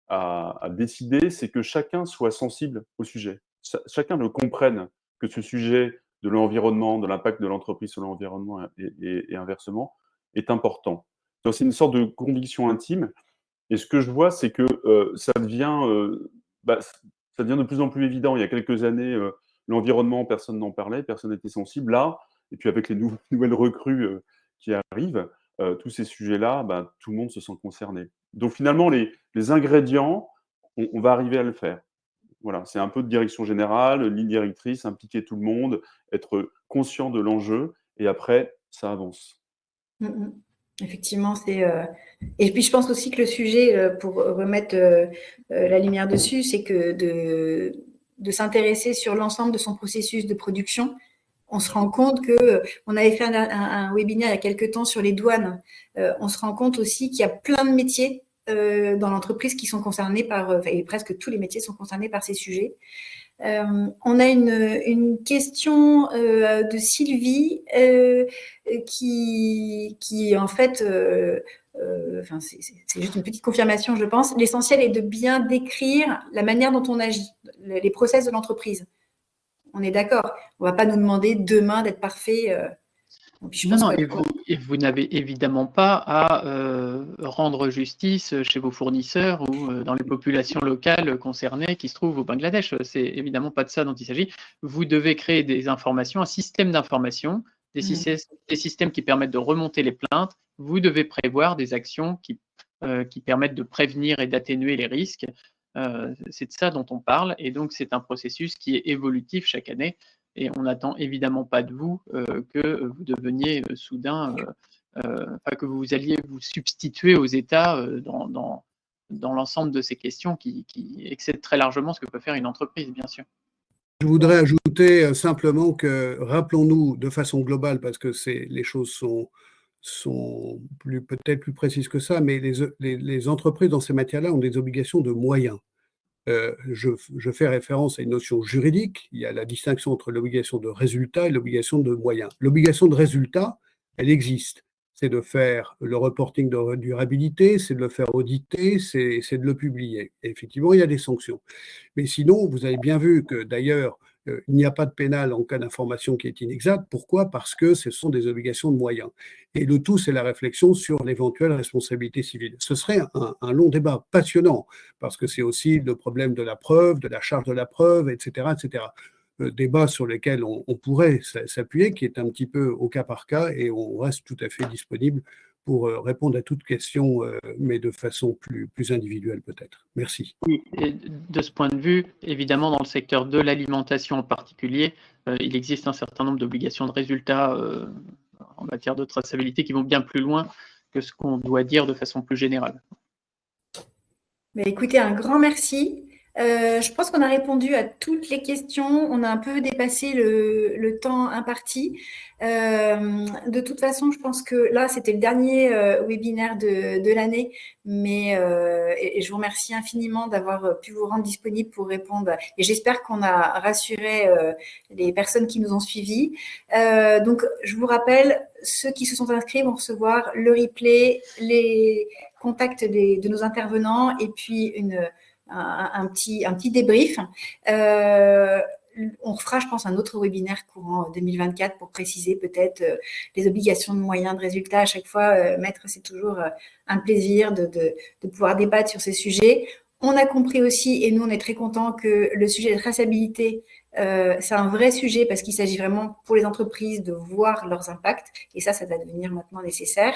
à décider, c'est que chacun soit sensible au sujet. Chacun le comprenne, que ce sujet de l'environnement, de l'impact de l'entreprise sur l'environnement et inversement, est important. Donc c'est une sorte de conviction intime. Et ce que je vois, c'est que ça devient de plus en plus évident. Il y a quelques années, l'environnement, personne n'en parlait, personne n'était sensible. Là, et puis avec les nouvelles recrues qui arrivent, tous ces sujets-là, tout le monde se sent concerné. Donc finalement, les ingrédients, on va arriver à le faire. Voilà, c'est un peu de direction générale, ligne directrice, impliquer tout le monde, être conscient de l'enjeu, et après, ça avance. Effectivement, et puis je pense aussi que le sujet, pour remettre la lumière dessus, c'est que de s'intéresser sur l'ensemble de son processus de production. On se rend compte on avait fait un webinaire il y a quelques temps sur les douanes. On se rend compte aussi qu'il y a plein de métiers dans l'entreprise qui sont concernés et presque tous les métiers sont concernés par ces sujets. On a une question de Sylvie qui en fait, c'est juste une petite confirmation, je pense. L'essentiel est de bien décrire la manière dont on agit, les process de l'entreprise. On est d'accord. On ne va pas nous demander demain d'être parfait. Et vous n'avez évidemment pas à rendre justice chez vos fournisseurs ou dans les populations locales concernées qui se trouvent au Bangladesh. C'est évidemment pas de ça dont il s'agit. Vous devez créer des informations, un système d'information, des systèmes qui permettent de remonter les plaintes. Vous devez prévoir des actions qui permettent de prévenir et d'atténuer les risques. C'est de ça dont on parle. Et donc, c'est un processus qui est évolutif chaque année. Et on n'attend évidemment pas de vous que vous deveniez soudain, que vous alliez vous substituer aux États dans l'ensemble de ces questions qui excèdent très largement ce que peut faire une entreprise, bien sûr. Je voudrais ajouter simplement que, rappelons-nous de façon globale, parce que les choses sont peut-être plus précises que ça, mais les entreprises dans ces matières-là ont des obligations de moyens. Je fais référence à une notion juridique. Il y a la distinction entre l'obligation de résultat et l'obligation de moyens. L'obligation de résultat, elle existe. c'est de faire le reporting de durabilité, c'est de le faire auditer, c'est de le publier. Et effectivement, il y a des sanctions. Mais sinon, vous avez bien vu que d'ailleurs, il n'y a pas de pénal en cas d'information qui est inexacte. Pourquoi? Parce que ce sont des obligations de moyens. Et le tout, c'est la réflexion sur l'éventuelle responsabilité civile. Ce serait un long débat passionnant, parce que c'est aussi le problème de la preuve, de la charge de la preuve, etc., etc. Débat sur lequel on pourrait s'appuyer, qui est un petit peu au cas par cas, et on reste tout à fait disponible pour répondre à toute question, mais de façon plus individuelle peut-être. Merci. Oui, et de ce point de vue, évidemment, dans le secteur de l'alimentation en particulier, il existe un certain nombre d'obligations de résultats en matière de traçabilité qui vont bien plus loin que ce qu'on doit dire de façon plus générale. Mais écoutez, un grand merci. Je pense qu'on a répondu à toutes les questions. On a un peu dépassé le temps imparti. De toute façon, je pense que là, c'était le dernier webinaire de l'année. Mais et je vous remercie infiniment d'avoir pu vous rendre disponible pour répondre. Et j'espère qu'on a rassuré les personnes qui nous ont suivis. Donc, je vous rappelle, ceux qui se sont inscrits vont recevoir le replay, les contacts de nos intervenants et puis un petit débrief. On refera, je pense, un autre webinaire courant 2024 pour préciser peut-être les obligations de moyens, de résultats. À chaque fois, Maître, c'est toujours un plaisir de pouvoir débattre sur ces sujets. On a compris aussi, et nous, on est très contents, que le sujet de traçabilité, c'est un vrai sujet parce qu'il s'agit vraiment pour les entreprises de voir leurs impacts. Et ça va devenir maintenant nécessaire.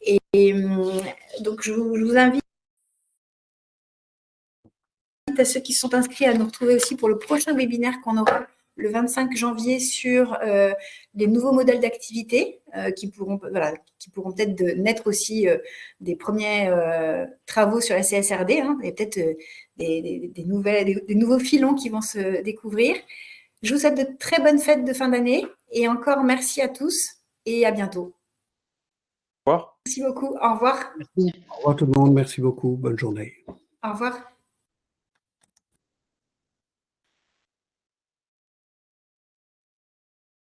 Et donc, je vous invite à ceux qui sont inscrits à nous retrouver aussi pour le prochain webinaire qu'on aura le 25 janvier sur les nouveaux modèles d'activité qui pourront peut-être naître aussi des premiers travaux sur la CSRD. Hein, et peut-être des nouveaux filons qui vont se découvrir. Je vous souhaite de très bonnes fêtes de fin d'année et encore merci à tous et à bientôt. Au revoir. Merci beaucoup. Au revoir. Au revoir tout le monde. Merci beaucoup. Bonne journée. Au revoir.